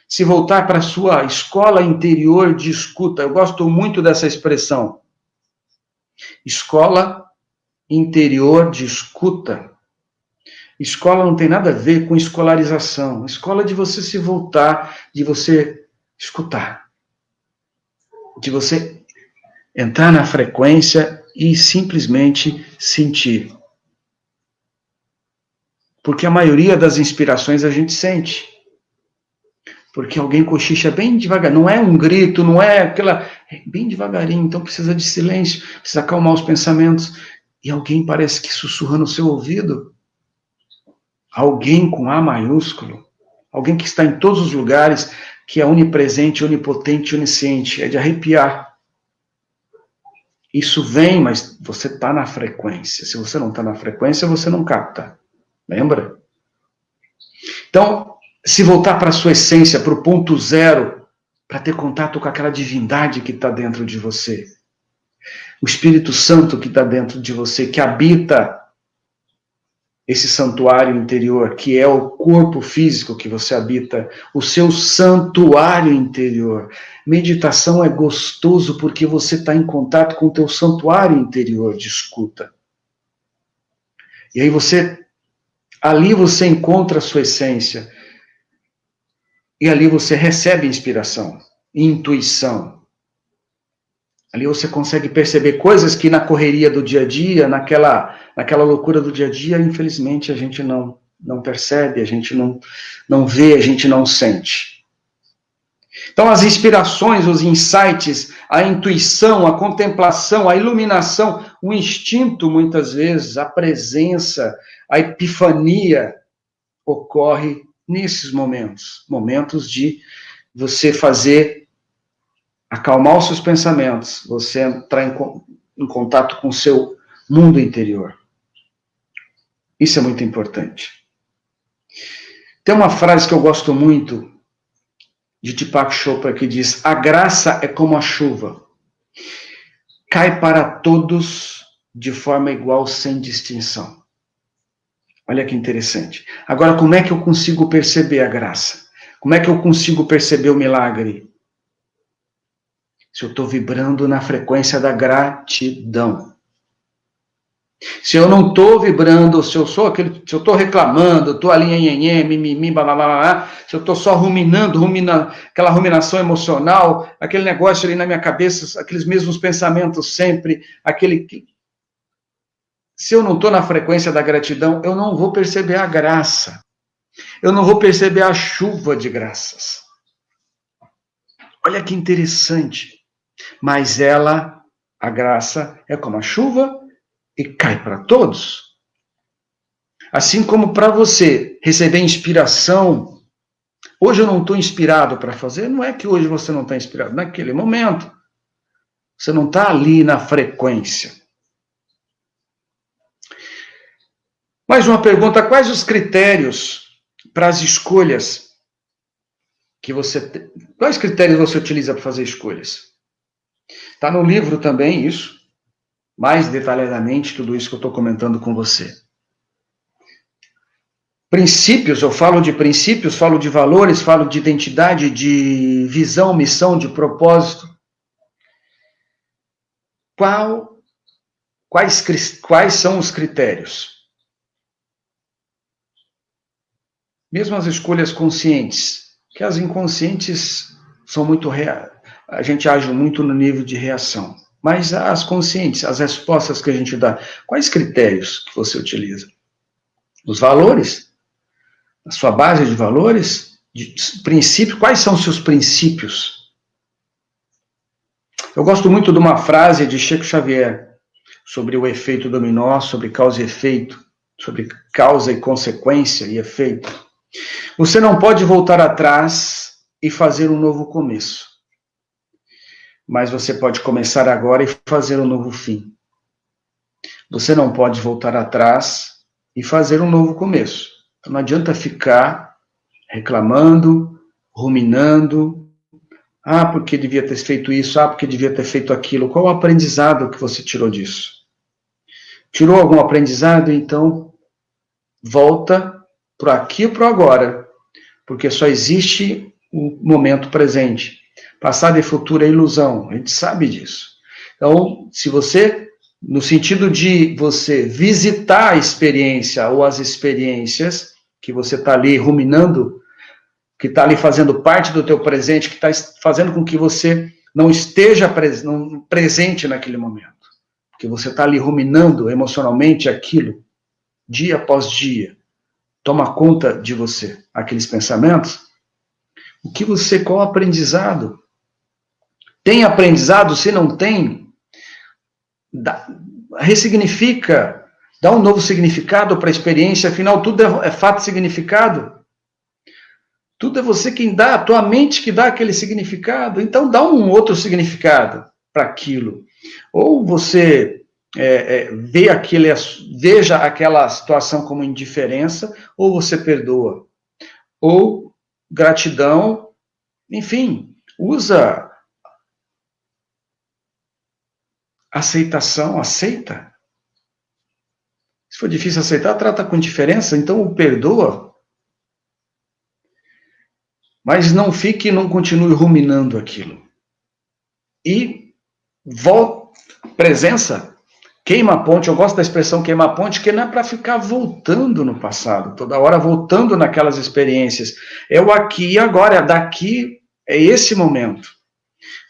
se voltar para a sua escola interior de escuta. Eu gosto muito dessa expressão. Escola interior de escuta. Escola não tem nada a ver com escolarização. Escola é de você se voltar, de você escutar, de você entrar na frequência e simplesmente sentir. Porque a maioria das inspirações a gente sente. Porque alguém cochicha bem devagar. Não é um grito, não é aquela... É bem devagarinho, então precisa de silêncio, precisa acalmar os pensamentos. E alguém parece que sussurra no seu ouvido. Alguém com A maiúsculo. Alguém que está em todos os lugares, que é onipresente, onipotente, onisciente. É de arrepiar. Isso vem, mas você está na frequência. Se você não está na frequência, você não capta. Lembra? Então, se voltar para a sua essência, para o ponto zero, para ter contato com aquela divindade que está dentro de você. O Espírito Santo que está dentro de você, que habita esse santuário interior, que é o corpo físico que você habita, o seu santuário interior. Meditação é gostoso porque você está em contato com o teu santuário interior de escuta. E aí ali você encontra a sua essência. E ali você recebe inspiração, intuição. Ali você consegue perceber coisas que na correria do dia a dia, naquela loucura do dia a dia, infelizmente a gente não percebe, a gente não vê, a gente não sente. Então as inspirações, os insights, a intuição, a contemplação, a iluminação, o instinto muitas vezes, a presença, a epifania ocorre nesses momentos de você acalmar os seus pensamentos, você entrar em contato com o seu mundo interior. Isso é muito importante. Tem uma frase que eu gosto muito, de Deepak Chopra, que diz: a graça é como a chuva, cai para todos de forma igual, sem distinção. Olha que interessante. Agora, como é que eu consigo perceber a graça? Como é que eu consigo perceber o milagre? Se eu estou vibrando na frequência da gratidão. Se eu não estou vibrando, se eu estou reclamando, estou ali, mimimi, babá, se eu estou só ruminando, aquela ruminação emocional, aquele negócio ali na minha cabeça, aqueles mesmos pensamentos sempre, se eu não estou na frequência da gratidão, eu não vou perceber a graça. Eu não vou perceber a chuva de graças. Olha que interessante. Mas a graça, é como a chuva e cai para todos. Assim como para você receber inspiração, hoje eu não estou inspirado para fazer, não é que hoje você não está inspirado, naquele momento. Você não está ali na frequência. Mais uma pergunta: quais os critérios para as escolhas que você... Quais critérios você utiliza para fazer escolhas? Está no livro também isso, mais detalhadamente, tudo isso que eu estou comentando com você. Princípios, eu falo de princípios, falo de valores, falo de identidade, de visão, missão, de propósito. Quais são os critérios? Mesmo as escolhas conscientes, que as inconscientes são muito reais, a gente age muito no nível de reação. Mas as conscientes, as respostas que a gente dá, quais critérios que você utiliza? Os valores? A sua base de valores? De princípio, quais são os seus princípios? Eu gosto muito de uma frase de Chico Xavier, sobre o efeito dominó, sobre causa e efeito, sobre causa e consequência e efeito. Você não pode voltar atrás e fazer um novo começo. Mas você pode começar agora e fazer um novo fim. Você não pode voltar atrás e fazer um novo começo. Então não adianta ficar reclamando, ruminando. Ah, porque devia ter feito isso, porque devia ter feito aquilo. Qual o aprendizado que você tirou disso? Tirou algum aprendizado? Então, volta para aqui e para agora. Porque só existe o momento presente. Passado e futuro é ilusão, a gente sabe disso. Então, se você no sentido de você visitar a experiência ou as experiências que você está ali ruminando, que está ali fazendo parte do teu presente, que está fazendo com que você não esteja presente naquele momento. Porque você está ali ruminando emocionalmente aquilo, dia após dia. Toma conta de você, aqueles pensamentos. Qual aprendizado? Tem aprendizado? Se não tem, ressignifica, dá um novo significado para a experiência, afinal tudo é fato e significado. Tudo é você quem dá, a tua mente que dá aquele significado, então dá um outro significado para aquilo. Ou você veja aquela situação como indiferença, ou você perdoa. Ou gratidão, enfim, usa aceitação, aceita. Se for difícil aceitar, trata com indiferença, então o perdoa. Mas não continue ruminando aquilo. E presença, queima a ponte. Eu gosto da expressão queima a ponte, que não é para ficar voltando no passado, toda hora voltando naquelas experiências. É o aqui e agora, é daqui, é esse momento.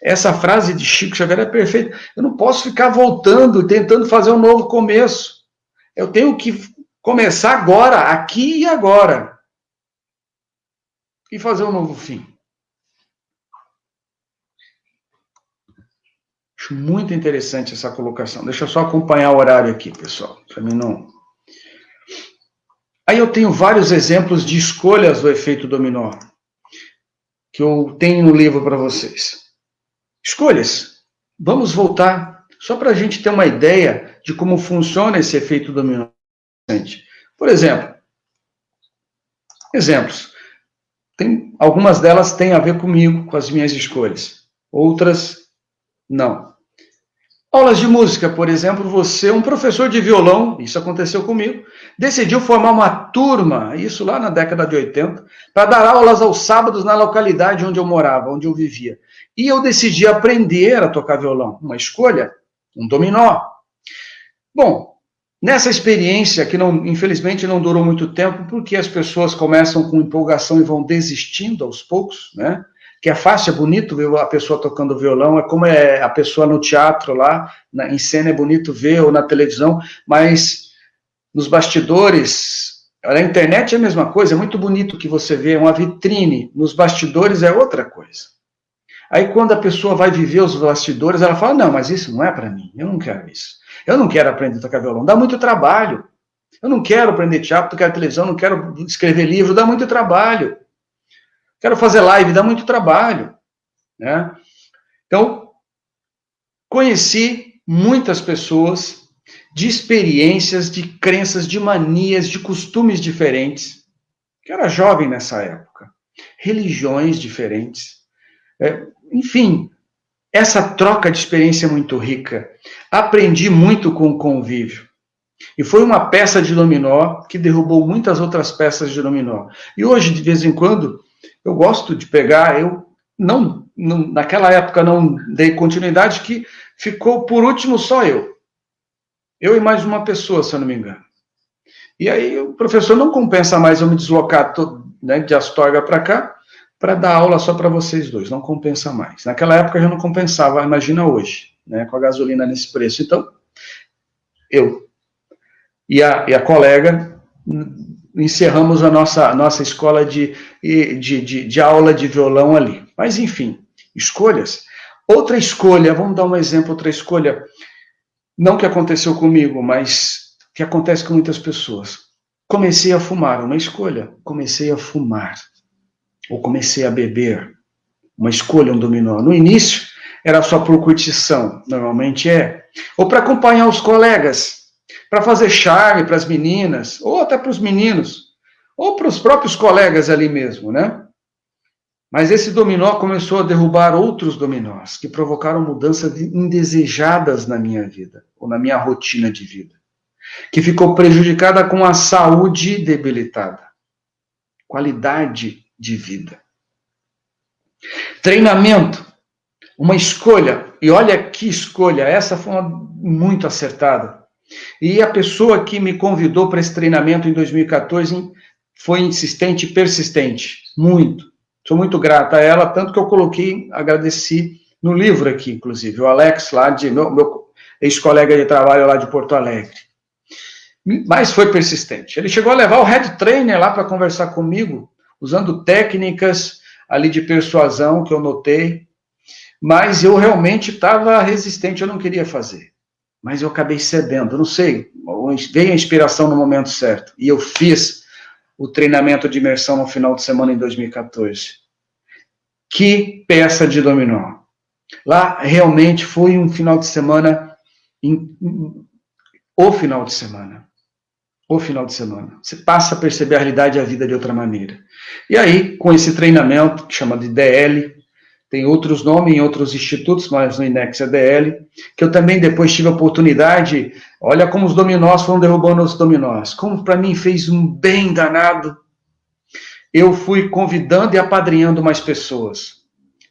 Essa frase de Chico Xavier é perfeita. Eu não posso ficar voltando, tentando fazer um novo começo. Eu tenho que começar agora, aqui e agora. E fazer um novo fim. Acho muito interessante essa colocação. Deixa eu só acompanhar o horário aqui, pessoal. Para mim não. Aí eu tenho vários exemplos de escolhas do efeito dominó, que eu tenho no livro para vocês. Escolhas. Vamos voltar, só para a gente ter uma ideia de como funciona esse efeito dominó. Por exemplo, exemplos. Algumas delas têm a ver comigo, com as minhas escolhas. Outras, não. Aulas de música, por exemplo, você, um professor de violão, isso aconteceu comigo, decidiu formar uma turma, isso lá na década de 80, para dar aulas aos sábados na localidade onde eu morava, onde eu vivia. E eu decidi aprender a tocar violão. Uma escolha, um dominó. Bom, nessa experiência, que infelizmente não durou muito tempo, porque as pessoas começam com empolgação e vão desistindo aos poucos, né? Que é fácil, é bonito ver a pessoa tocando violão, é como é a pessoa no teatro lá, em cena é bonito ver, ou na televisão, mas nos bastidores, na internet é a mesma coisa, é muito bonito que você vê, uma vitrine, nos bastidores é outra coisa. Aí quando a pessoa vai viver os bastidores, ela fala, não, mas isso não é para mim, eu não quero isso. Eu não quero aprender a tocar violão, dá muito trabalho. Eu não quero aprender teatro, tocar televisão, não quero escrever livro, dá muito trabalho. Quero fazer live, dá muito trabalho. Né? Então, conheci muitas pessoas de experiências, de crenças, de manias, de costumes diferentes, que era jovem nessa época, religiões diferentes, enfim, essa troca de experiência é muito rica. Aprendi muito com o convívio. E foi uma peça de dominó que derrubou muitas outras peças de dominó. E hoje, de vez em quando, eu gosto de pegar, naquela época não dei continuidade, que ficou por último só eu. Eu e mais uma pessoa, se eu não me engano. E aí o professor não compensa mais eu me deslocar de Astorga para cá, para dar aula só para vocês dois, não compensa mais. Naquela época já não compensava, imagina hoje, né, com a gasolina nesse preço. Então, eu e a colega encerramos a nossa escola de aula de violão ali. Mas, enfim, escolhas. Outra escolha, vamos dar um exemplo, outra escolha, não que aconteceu comigo, mas que acontece com muitas pessoas. Comecei a fumar, uma escolha. Comecei a fumar. Ou comecei a beber. Uma escolha, um dominó. No início, era só por curtição, normalmente é. Ou para acompanhar os colegas, para fazer charme para as meninas, ou até para os meninos, ou para os próprios colegas ali mesmo, né? Mas esse dominó começou a derrubar outros dominós, que provocaram mudanças indesejadas na minha vida, ou na minha rotina de vida, que ficou prejudicada com a saúde debilitada, qualidade de vida. Treinamento. Uma escolha, e olha que escolha, essa foi muito acertada. E a pessoa que me convidou para esse treinamento em 2014 foi insistente e persistente, muito. Sou muito grato a ela, tanto que eu coloquei, agradeci no livro aqui, inclusive, o Alex, lá de meu ex-colega de trabalho lá de Porto Alegre. Mas foi persistente. Ele chegou a levar o head trainer lá para conversar comigo, usando técnicas ali de persuasão que eu notei, mas eu realmente estava resistente, eu não queria fazer. Mas eu acabei cedendo, não sei, veio a inspiração no momento certo. E eu fiz o treinamento de imersão no final de semana em 2014. Que peça de dominó. Lá realmente foi um final de semana, o final de semana. O final de semana. Você passa a perceber a realidade e a vida de outra maneira. E aí, com esse treinamento, que chama de DL, tem outros nomes em outros institutos, mas no INEX é DL, que eu também depois tive a oportunidade, olha como os dominós foram derrubando os dominós, como para mim fez um bem danado. Eu fui convidando e apadrinhando mais pessoas.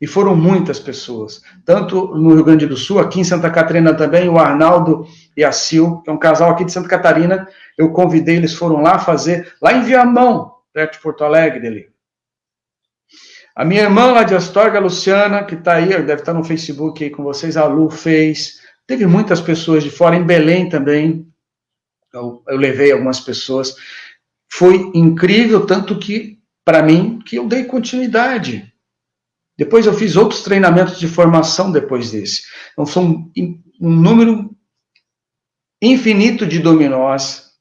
E foram muitas pessoas, tanto no Rio Grande do Sul, aqui em Santa Catarina também, o Arnaldo e a Sil, que é um casal aqui de Santa Catarina, eu convidei, eles foram lá fazer, lá em Viamão, perto de Porto Alegre, ali. A minha irmã lá de Astorga, a Luciana, que está aí, deve estar no Facebook aí com vocês, a Lu fez. Teve muitas pessoas de fora, em Belém também, eu levei algumas pessoas. Foi incrível, tanto que, para mim, que eu dei continuidade. Depois eu fiz outros treinamentos de formação depois desse. Então, são um número infinito de dominós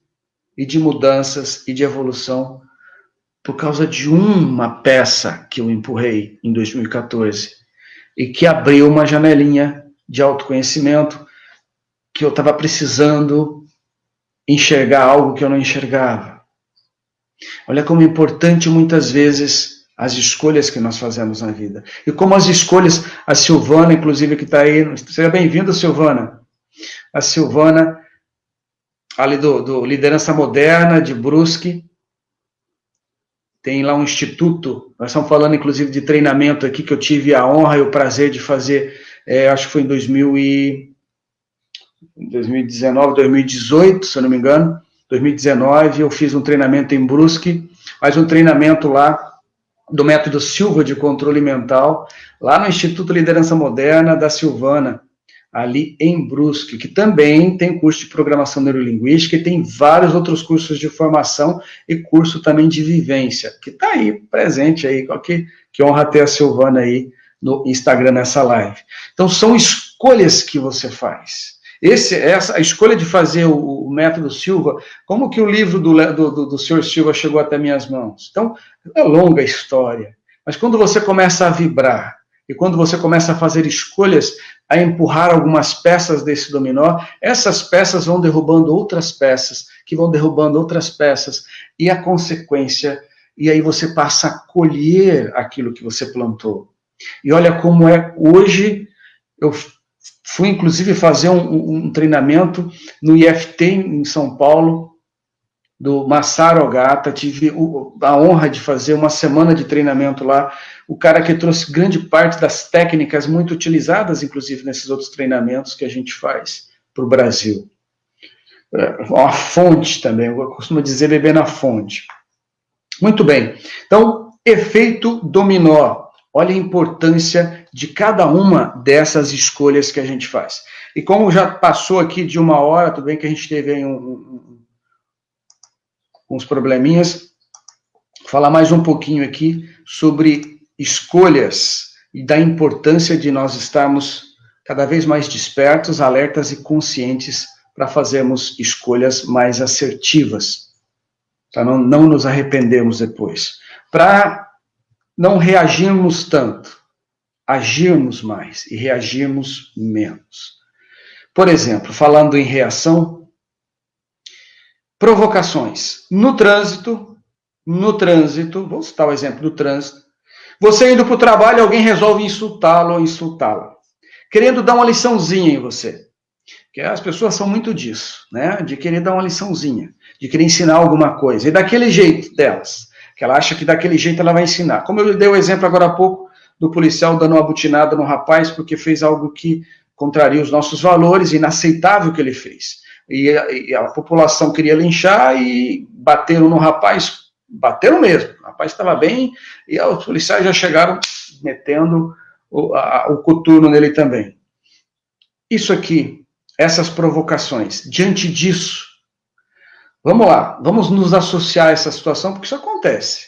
e de mudanças e de evolução por causa de uma peça que eu empurrei em 2014 e que abriu uma janelinha de autoconhecimento que eu estava precisando enxergar algo que eu não enxergava. Olha como é importante muitas vezes as escolhas que nós fazemos na vida. E como as escolhas, a Silvana, inclusive, que está aí, seja bem-vinda, Silvana. A Silvana, ali do Liderança Moderna, de Brusque, tem lá um instituto, nós estamos falando inclusive de treinamento aqui, que eu tive a honra e o prazer de fazer, acho que foi em 2019, 2018, se eu não me engano, 2019, eu fiz um treinamento em Brusque, mas um treinamento lá do método Silva de controle mental, lá no Instituto Liderança Moderna da Silvana, ali em Brusque, que também tem curso de programação neurolinguística e tem vários outros cursos de formação e curso também de vivência, que está aí presente aí, que honra ter a Silvana aí no Instagram nessa live. Então são escolhas que você faz. A escolha de fazer o método Silva, como que o livro do Sr. Silva chegou até minhas mãos? Então, é longa a história, mas quando você começa a vibrar, e quando você começa a fazer escolhas, a empurrar algumas peças desse dominó, essas peças vão derrubando outras peças, que vão derrubando outras peças, e a consequência, e aí você passa a colher aquilo que você plantou. E olha como é, hoje, eu fui inclusive fazer um treinamento no IFT em São Paulo, do Masaru Ogata, tive a honra de fazer uma semana de treinamento lá, o cara que trouxe grande parte das técnicas muito utilizadas, inclusive, nesses outros treinamentos que a gente faz para o Brasil. Uma fonte também, eu costumo dizer beber na fonte. Muito bem, então, efeito dominó. Olha a importância de cada uma dessas escolhas que a gente faz. E como já passou aqui de 1 hora, tudo bem que a gente teve aí uns probleminhas, vou falar mais um pouquinho aqui sobre escolhas e da importância de nós estarmos cada vez mais despertos, alertas e conscientes para fazermos escolhas mais assertivas, para não nos arrependermos depois, para não reagirmos tanto, agirmos mais e reagirmos menos. Por exemplo, falando em reação, provocações. No trânsito, vou citar o exemplo do trânsito, você indo para o trabalho, alguém resolve insultá-lo ou insultá-la, querendo dar uma liçãozinha em você. Porque as pessoas são muito disso, né? De querer dar uma liçãozinha, de querer ensinar alguma coisa, e daquele jeito delas, que ela acha que daquele jeito ela vai ensinar. Como eu dei o exemplo agora há pouco do policial dando uma butinada no rapaz porque fez algo que contraria os nossos valores, inaceitável que ele fez. E a população queria linchar e bateram no rapaz, bateram mesmo, o rapaz estava bem, e os policiais já chegaram metendo o coturno nele também. Isso aqui, essas provocações, diante disso, vamos lá, vamos nos associar a essa situação, porque isso acontece.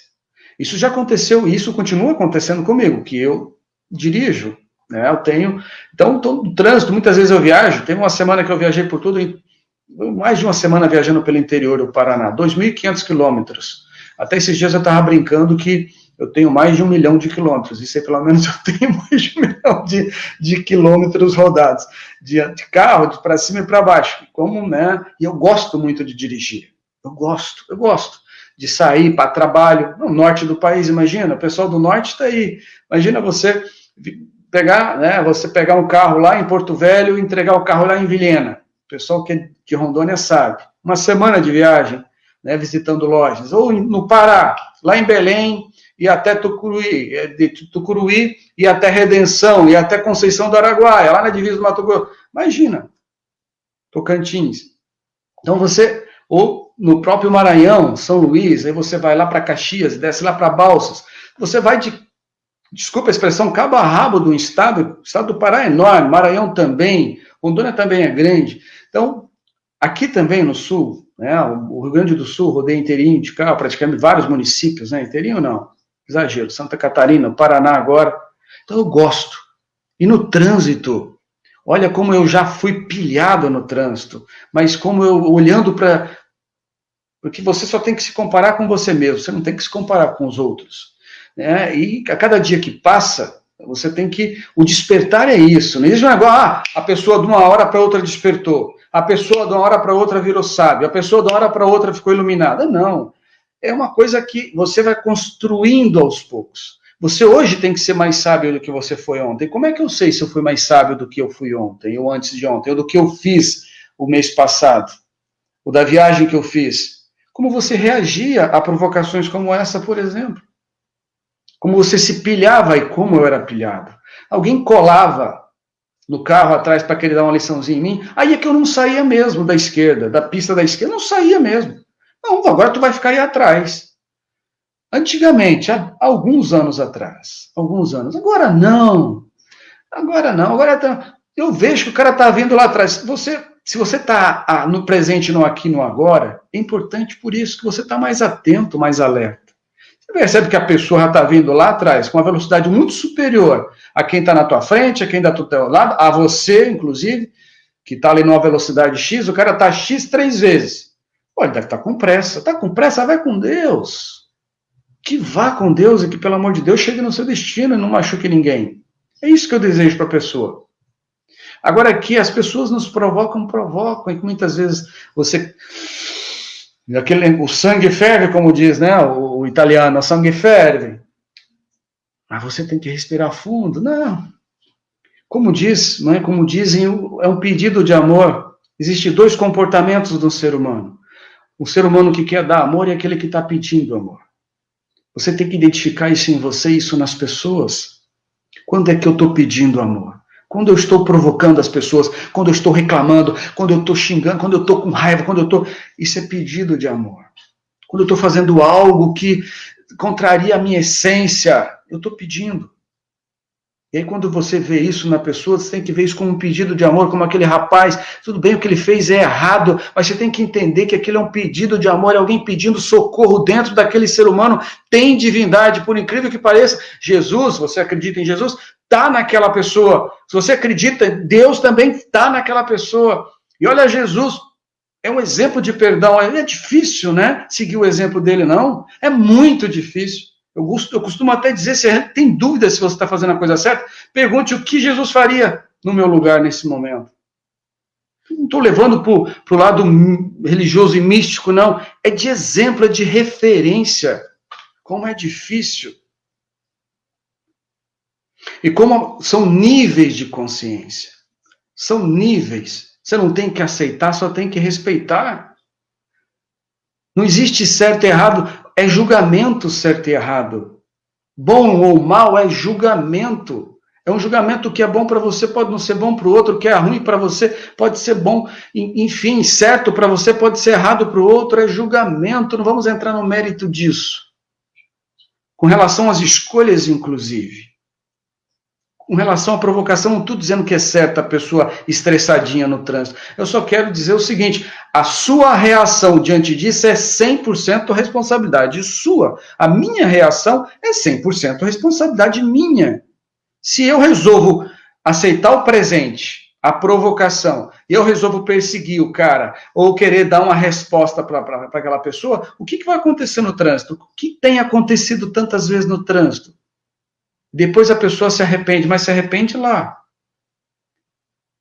Isso já aconteceu e isso continua acontecendo comigo, que eu dirijo, né? Eu tenho, então, no trânsito, muitas vezes eu viajo, teve uma semana que eu viajei por tudo, mais de uma semana viajando pelo interior do Paraná, 2.500 quilômetros. Até esses dias eu estava brincando que eu tenho mais de 1 milhão de quilômetros, isso aí pelo menos eu tenho mais de 1 milhão de quilômetros rodados, de carro, para cima e para baixo, como, né, e eu gosto muito de dirigir, eu gosto de sair para trabalho, no norte do país, imagina, o pessoal do norte está aí, imagina você pegar, né, você pegar um carro lá em Porto Velho e entregar o carro lá em Vilhena, o pessoal que é de Rondônia sabe, uma semana de viagem, né, visitando lojas, ou no Pará, lá em Belém, e até Tucuruí, de Tucuruí, e até Redenção, e até Conceição do Araguaia, lá na divisa do Mato Grosso. Imagina, Tocantins. Então você, ou no próprio Maranhão, São Luís, aí você vai lá para Caxias, desce lá para Balsas, você vai de, desculpa a expressão, cabo a rabo do estado, o estado do Pará é enorme, Maranhão também, Rondônia também é grande. Então, aqui também no sul, né, o Rio Grande do Sul rodeia inteirinho de carro, praticamente vários municípios, né, inteirinho não, exagero, Santa Catarina, Paraná agora, então eu gosto. E no trânsito, olha como eu já fui pilhado no trânsito, mas como eu, olhando para... Porque você só tem que se comparar com você mesmo, você não tem que se comparar com os outros. Né? E a cada dia que passa, você tem que... O despertar é isso, não existe um negócio, a pessoa de uma hora para outra despertou, a pessoa de uma hora para outra virou sábio, a pessoa de uma hora para outra ficou iluminada. Não. É uma coisa que você vai construindo aos poucos. Você hoje tem que ser mais sábio do que você foi ontem. Como é que eu sei se eu fui mais sábio do que eu fui ontem, ou antes de ontem, ou do que eu fiz o mês passado, ou da viagem que eu fiz? Como você reagia a provocações como essa, por exemplo? Como você se pilhava e como eu era pilhado. Alguém colava no carro atrás para querer dar uma liçãozinha em mim, aí é que eu não saía mesmo da esquerda, da pista da esquerda, não saía mesmo. Não, agora tu vai ficar aí atrás. Antigamente, há alguns anos atrás, agora não, agora eu vejo que o cara está vindo lá atrás. Se você está no presente, no aqui, no agora, é importante por isso que você está mais atento, mais alerta. Você percebe que a pessoa já está vindo lá atrás com uma velocidade muito superior a quem está na tua frente, a quem está do teu lado, a você, inclusive, que está ali numa velocidade X, o cara está X 3 vezes. Pô, ele deve estar com pressa. Está com pressa? Vai com Deus. Que vá com Deus e que, pelo amor de Deus, chegue no seu destino e não machuque ninguém. É isso que eu desejo para a pessoa. Agora aqui, as pessoas nos provocam, e muitas vezes você... o sangue ferve, como diz, né, o italiano, o sangue ferve. Mas você tem que respirar fundo. Não. Como diz, não é? Como dizem, é um pedido de amor. Existem 2 comportamentos do ser humano. O ser humano que quer dar amor e aquele que está pedindo amor. Você tem que identificar isso em você, isso nas pessoas. Quando é que eu estou pedindo amor? Quando eu estou provocando as pessoas, quando eu estou reclamando, quando eu estou xingando, quando eu estou com raiva, quando eu estou... Isso é pedido de amor. Quando eu estou fazendo algo que contraria a minha essência, eu estou pedindo. E aí quando você vê isso na pessoa, você tem que ver isso como um pedido de amor, como aquele rapaz, tudo bem, o que ele fez é errado, mas você tem que entender que aquilo é um pedido de amor, é alguém pedindo socorro dentro daquele ser humano, tem divindade, por incrível que pareça. Jesus, você acredita em Jesus? Está naquela pessoa. Se você acredita, Deus também está naquela pessoa. E olha, Jesus é um exemplo de perdão. É difícil, né? Seguir o exemplo dele, não. É muito difícil. Eu costumo até dizer, se tem dúvida se você está fazendo a coisa certa, pergunte o que Jesus faria no meu lugar nesse momento. Não estou levando para o lado religioso e místico, não. É de exemplo, é de referência. Como é difícil. E como são níveis de consciência. São níveis. Você não tem que aceitar, só tem que respeitar. Não existe certo e errado, é julgamento certo e errado. Bom ou mal é julgamento. É um julgamento que é bom para você, pode não ser bom para o outro, que é ruim para você, pode ser bom, enfim, certo para você, pode ser errado para o outro, é julgamento, não vamos entrar no mérito disso. Com relação às escolhas, inclusive. Com relação à provocação, não estou dizendo que é certa a pessoa estressadinha no trânsito. Eu só quero dizer o seguinte, a sua reação diante disso é 100% responsabilidade sua. A minha reação é 100% responsabilidade minha. Se eu resolvo aceitar o presente, a provocação, e eu resolvo perseguir o cara, ou querer dar uma resposta para aquela pessoa, o que vai acontecer no trânsito? O que tem acontecido tantas vezes no trânsito? Depois a pessoa se arrepende, mas se arrepende lá,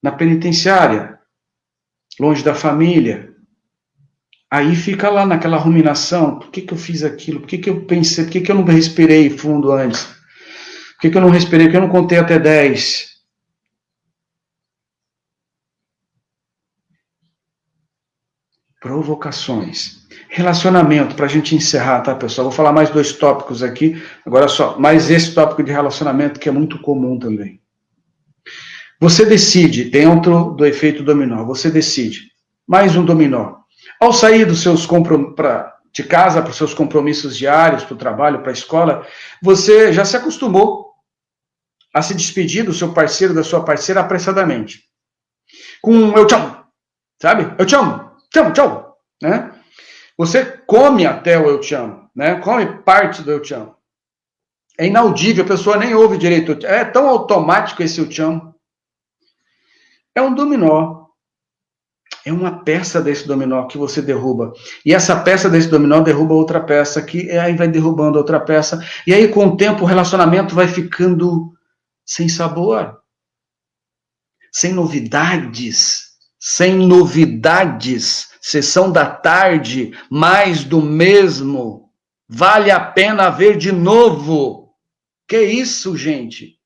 na penitenciária, longe da família. Aí fica lá naquela ruminação, por que eu fiz aquilo? Por que eu pensei? Por que eu não respirei fundo antes? Por que eu não respirei? Por que eu não contei até 10? Provocações. Relacionamento, para a gente encerrar, tá, pessoal? Vou falar mais 2 tópicos aqui, agora só, mais esse tópico de relacionamento que é muito comum também. Você decide, dentro do efeito dominó, você decide, mais um dominó. Ao sair dos seus de casa para os seus compromissos diários, para o trabalho, para a escola, você já se acostumou a se despedir do seu parceiro, da sua parceira apressadamente. Com um eu te amo, sabe? Eu te amo, tchau, tchau, né? Você come até o eu te amo, né? Come parte do eu te amo. É inaudível, a pessoa nem ouve direito. É tão automático esse eu te amo. É um dominó. É uma peça desse dominó que você derruba. E essa peça desse dominó derruba outra peça, que aí vai derrubando outra peça. E aí, com o tempo, o relacionamento vai ficando sem sabor. Sem novidades. Sem novidades. Sessão da tarde, mais do mesmo. Vale a pena ver de novo. Que isso, gente?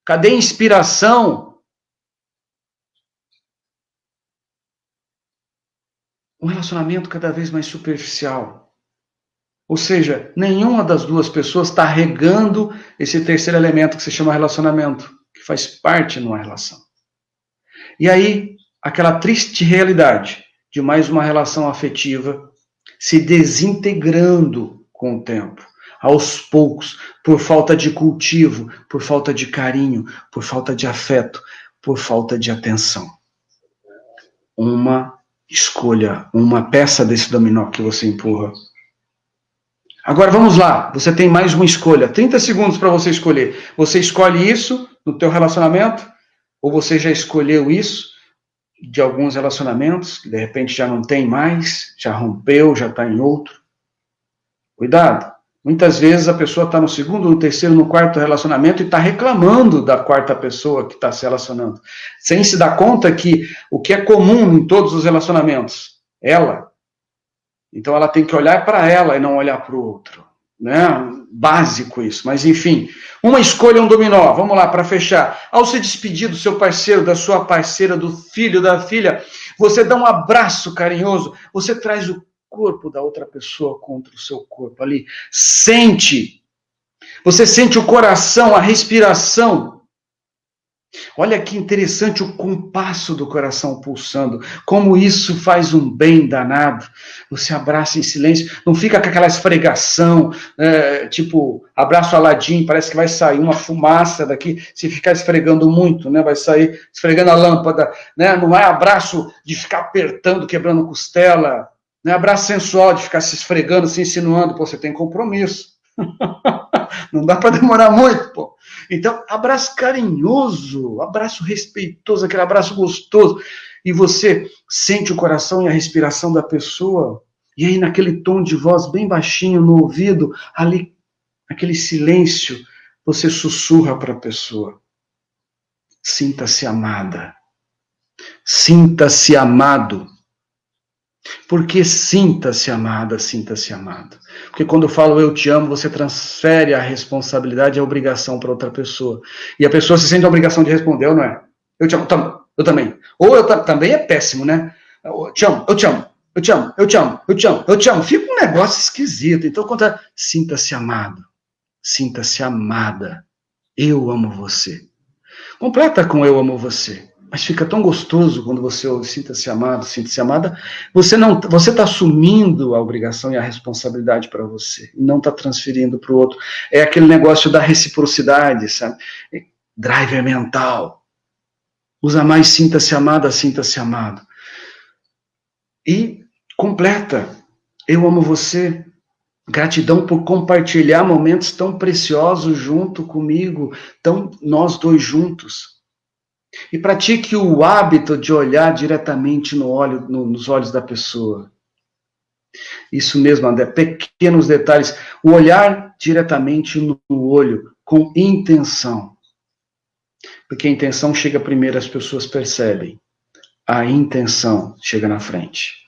Cadê a inspiração? Um relacionamento cada vez mais superficial. Ou seja, nenhuma das duas pessoas está regando esse terceiro elemento que se chama relacionamento, que faz parte numa relação. E aí, aquela triste realidade de mais uma relação afetiva se desintegrando com o tempo, aos poucos, por falta de cultivo, por falta de carinho, por falta de afeto, por falta de atenção. Uma escolha, uma peça desse dominó que você empurra. Agora vamos lá, você tem mais uma escolha, 30 segundos para você escolher. Você escolhe isso no teu relacionamento, ou você já escolheu isso de alguns relacionamentos, que de repente já não tem mais, já rompeu, já está em outro. Cuidado, muitas vezes a pessoa está no segundo, no terceiro, no quarto relacionamento e está reclamando da quarta pessoa que está se relacionando, sem se dar conta que o que é comum em todos os relacionamentos, ela. Então ela tem que olhar para ela e não olhar para o outro. Né? Básico isso, mas enfim. Uma escolha, um dominó. Vamos lá, para fechar. Ao se despedir do seu parceiro, da sua parceira, do filho, da filha, você dá um abraço carinhoso, você traz o corpo da outra pessoa contra o seu corpo ali. Sente. Você sente o coração, a respiração. Olha que interessante o compasso do coração pulsando, como isso faz um bem danado. Você abraça em silêncio, não fica com aquela esfregação, tipo, abraço Aladim, parece que vai sair uma fumaça daqui, se ficar esfregando muito, né, vai sair esfregando a lâmpada, né, não é abraço de ficar apertando, quebrando costela, não é abraço sensual de ficar se esfregando, se insinuando, pô, você tem compromisso. Não dá para demorar muito, pô. Então, abraço carinhoso, abraço respeitoso, aquele abraço gostoso. E você sente o coração e a respiração da pessoa. E aí, naquele tom de voz bem baixinho no ouvido, ali, naquele silêncio, você sussurra para a pessoa. Sinta-se amada. Sinta-se amado. Porque sinta-se amada, sinta-se amado. Porque quando eu falo eu te amo, você transfere a responsabilidade e a obrigação para outra pessoa. E a pessoa se sente a obrigação de responder, ou não é? Eu te amo, eu também. Ou eu também é péssimo, né? Eu te amo, eu te amo, eu te amo, eu te amo, eu te amo, eu te amo. Fica um negócio esquisito. Então, sinta-se amado. Sinta-se amada. Eu amo você. Completa com eu amo você. Mas fica tão gostoso quando você ouve sinta-se amado, sinta-se amada. Você está assumindo a obrigação e a responsabilidade para você. Não está transferindo para o outro. É aquele negócio da reciprocidade, sabe? Driver mental. Usa mais sinta-se amada, sinta-se amado. E completa. Eu amo você. Gratidão por compartilhar momentos tão preciosos junto comigo, nós dois juntos. E pratique o hábito de olhar diretamente nos olhos da pessoa. Isso mesmo, André, pequenos detalhes. O olhar diretamente no olho, com intenção. Porque a intenção chega primeiro, as pessoas percebem. A intenção chega na frente.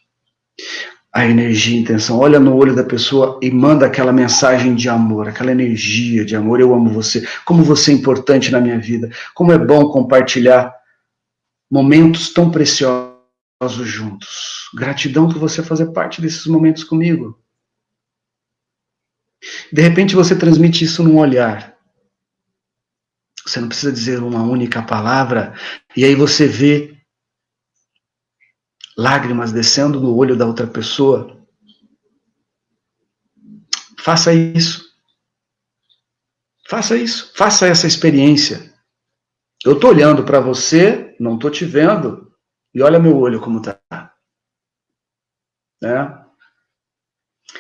A energia, a intenção, olha no olho da pessoa e manda aquela mensagem de amor, aquela energia de amor, eu amo você, como você é importante na minha vida, como é bom compartilhar momentos tão preciosos juntos. Gratidão por você fazer parte desses momentos comigo. De repente você transmite isso num olhar. Você não precisa dizer uma única palavra, e aí você vê lágrimas descendo no olho da outra pessoa. Faça isso. Faça isso. Faça essa experiência. Eu estou olhando para você, não estou te vendo, e olha meu olho como está. Né?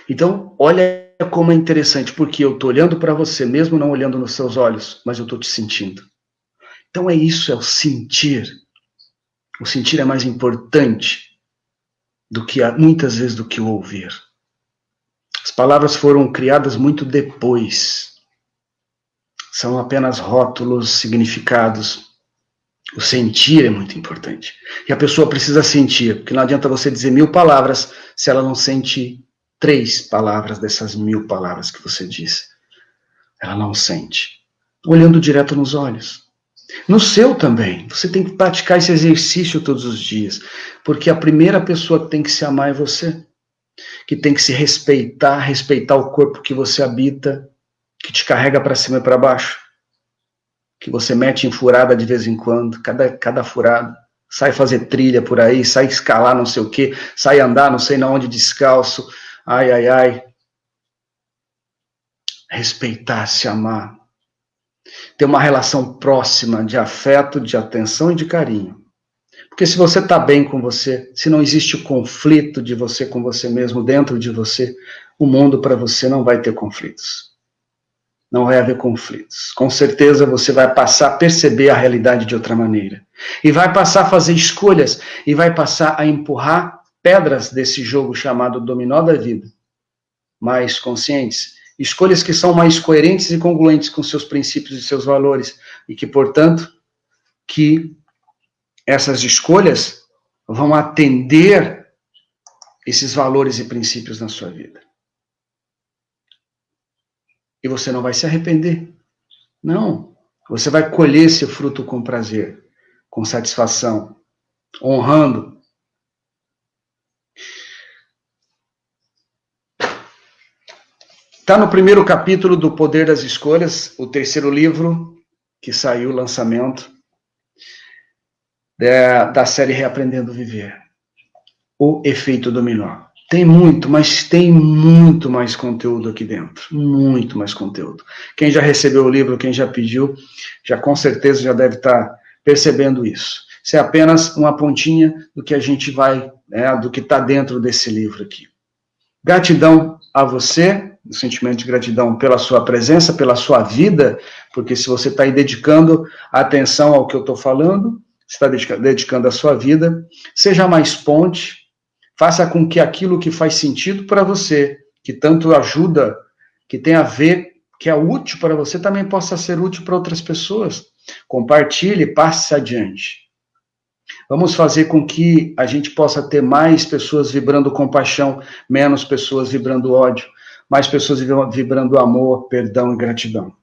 Então, olha como é interessante, porque eu estou olhando para você, mesmo não olhando nos seus olhos, mas eu estou te sentindo. Então é isso, é o sentir. O sentir é mais importante muitas vezes do que o ouvir. As palavras foram criadas muito depois. São apenas rótulos, significados. O sentir é muito importante. E a pessoa precisa sentir, porque não adianta você dizer 1000 palavras se ela não sente 3 palavras dessas 1000 palavras que você diz. Ela não sente. Olhando direto nos olhos. No seu também. Você tem que praticar esse exercício todos os dias. Porque a primeira pessoa que tem que se amar é você. Que tem que se respeitar, respeitar o corpo que você habita, que te carrega para cima e para baixo. Que você mete em furada de vez em quando, cada furada. Sai fazer trilha por aí, sai escalar não sei o quê, sai andar não sei na onde descalço. Ai, ai, ai. Respeitar, se amar. Ter uma relação próxima de afeto, de atenção e de carinho. Porque se você está bem com você, se não existe o conflito de você com você mesmo dentro de você, o mundo para você não vai ter conflitos. Não vai haver conflitos. Com certeza você vai passar a perceber a realidade de outra maneira. E vai passar a fazer escolhas, e vai passar a empurrar pedras desse jogo chamado dominó da vida. Mais conscientes. Escolhas que são mais coerentes e congruentes com seus princípios e seus valores. E que, portanto, que essas escolhas vão atender esses valores e princípios na sua vida. E você não vai se arrepender. Não. Você vai colher esse fruto com prazer, com satisfação, honrando. Está no primeiro capítulo do Poder das Escolhas, o terceiro livro que saiu, o lançamento da série Reaprendendo a Viver. O efeito dominó. Tem muito, mas tem muito mais conteúdo aqui dentro. Muito mais conteúdo. Quem já recebeu o livro, quem já pediu, já com certeza já deve estar percebendo isso. Isso é apenas uma pontinha do que a gente vai, do que está dentro desse livro aqui. Gratidão a você, o sentimento de gratidão pela sua presença, pela sua vida, porque se você está aí dedicando atenção ao que eu estou falando, você está dedicando a sua vida, seja mais ponte, faça com que aquilo que faz sentido para você, que tanto ajuda, que tem a ver, que é útil para você, também possa ser útil para outras pessoas. Compartilhe, passe adiante. Vamos fazer com que a gente possa ter mais pessoas vibrando compaixão, menos pessoas vibrando ódio, mais pessoas vibrando amor, perdão e gratidão.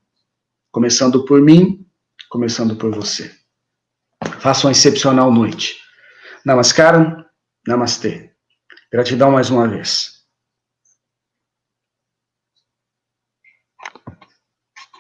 Começando por mim, começando por você. Faça uma excepcional noite. Namaskaram, namastê. Gratidão mais uma vez.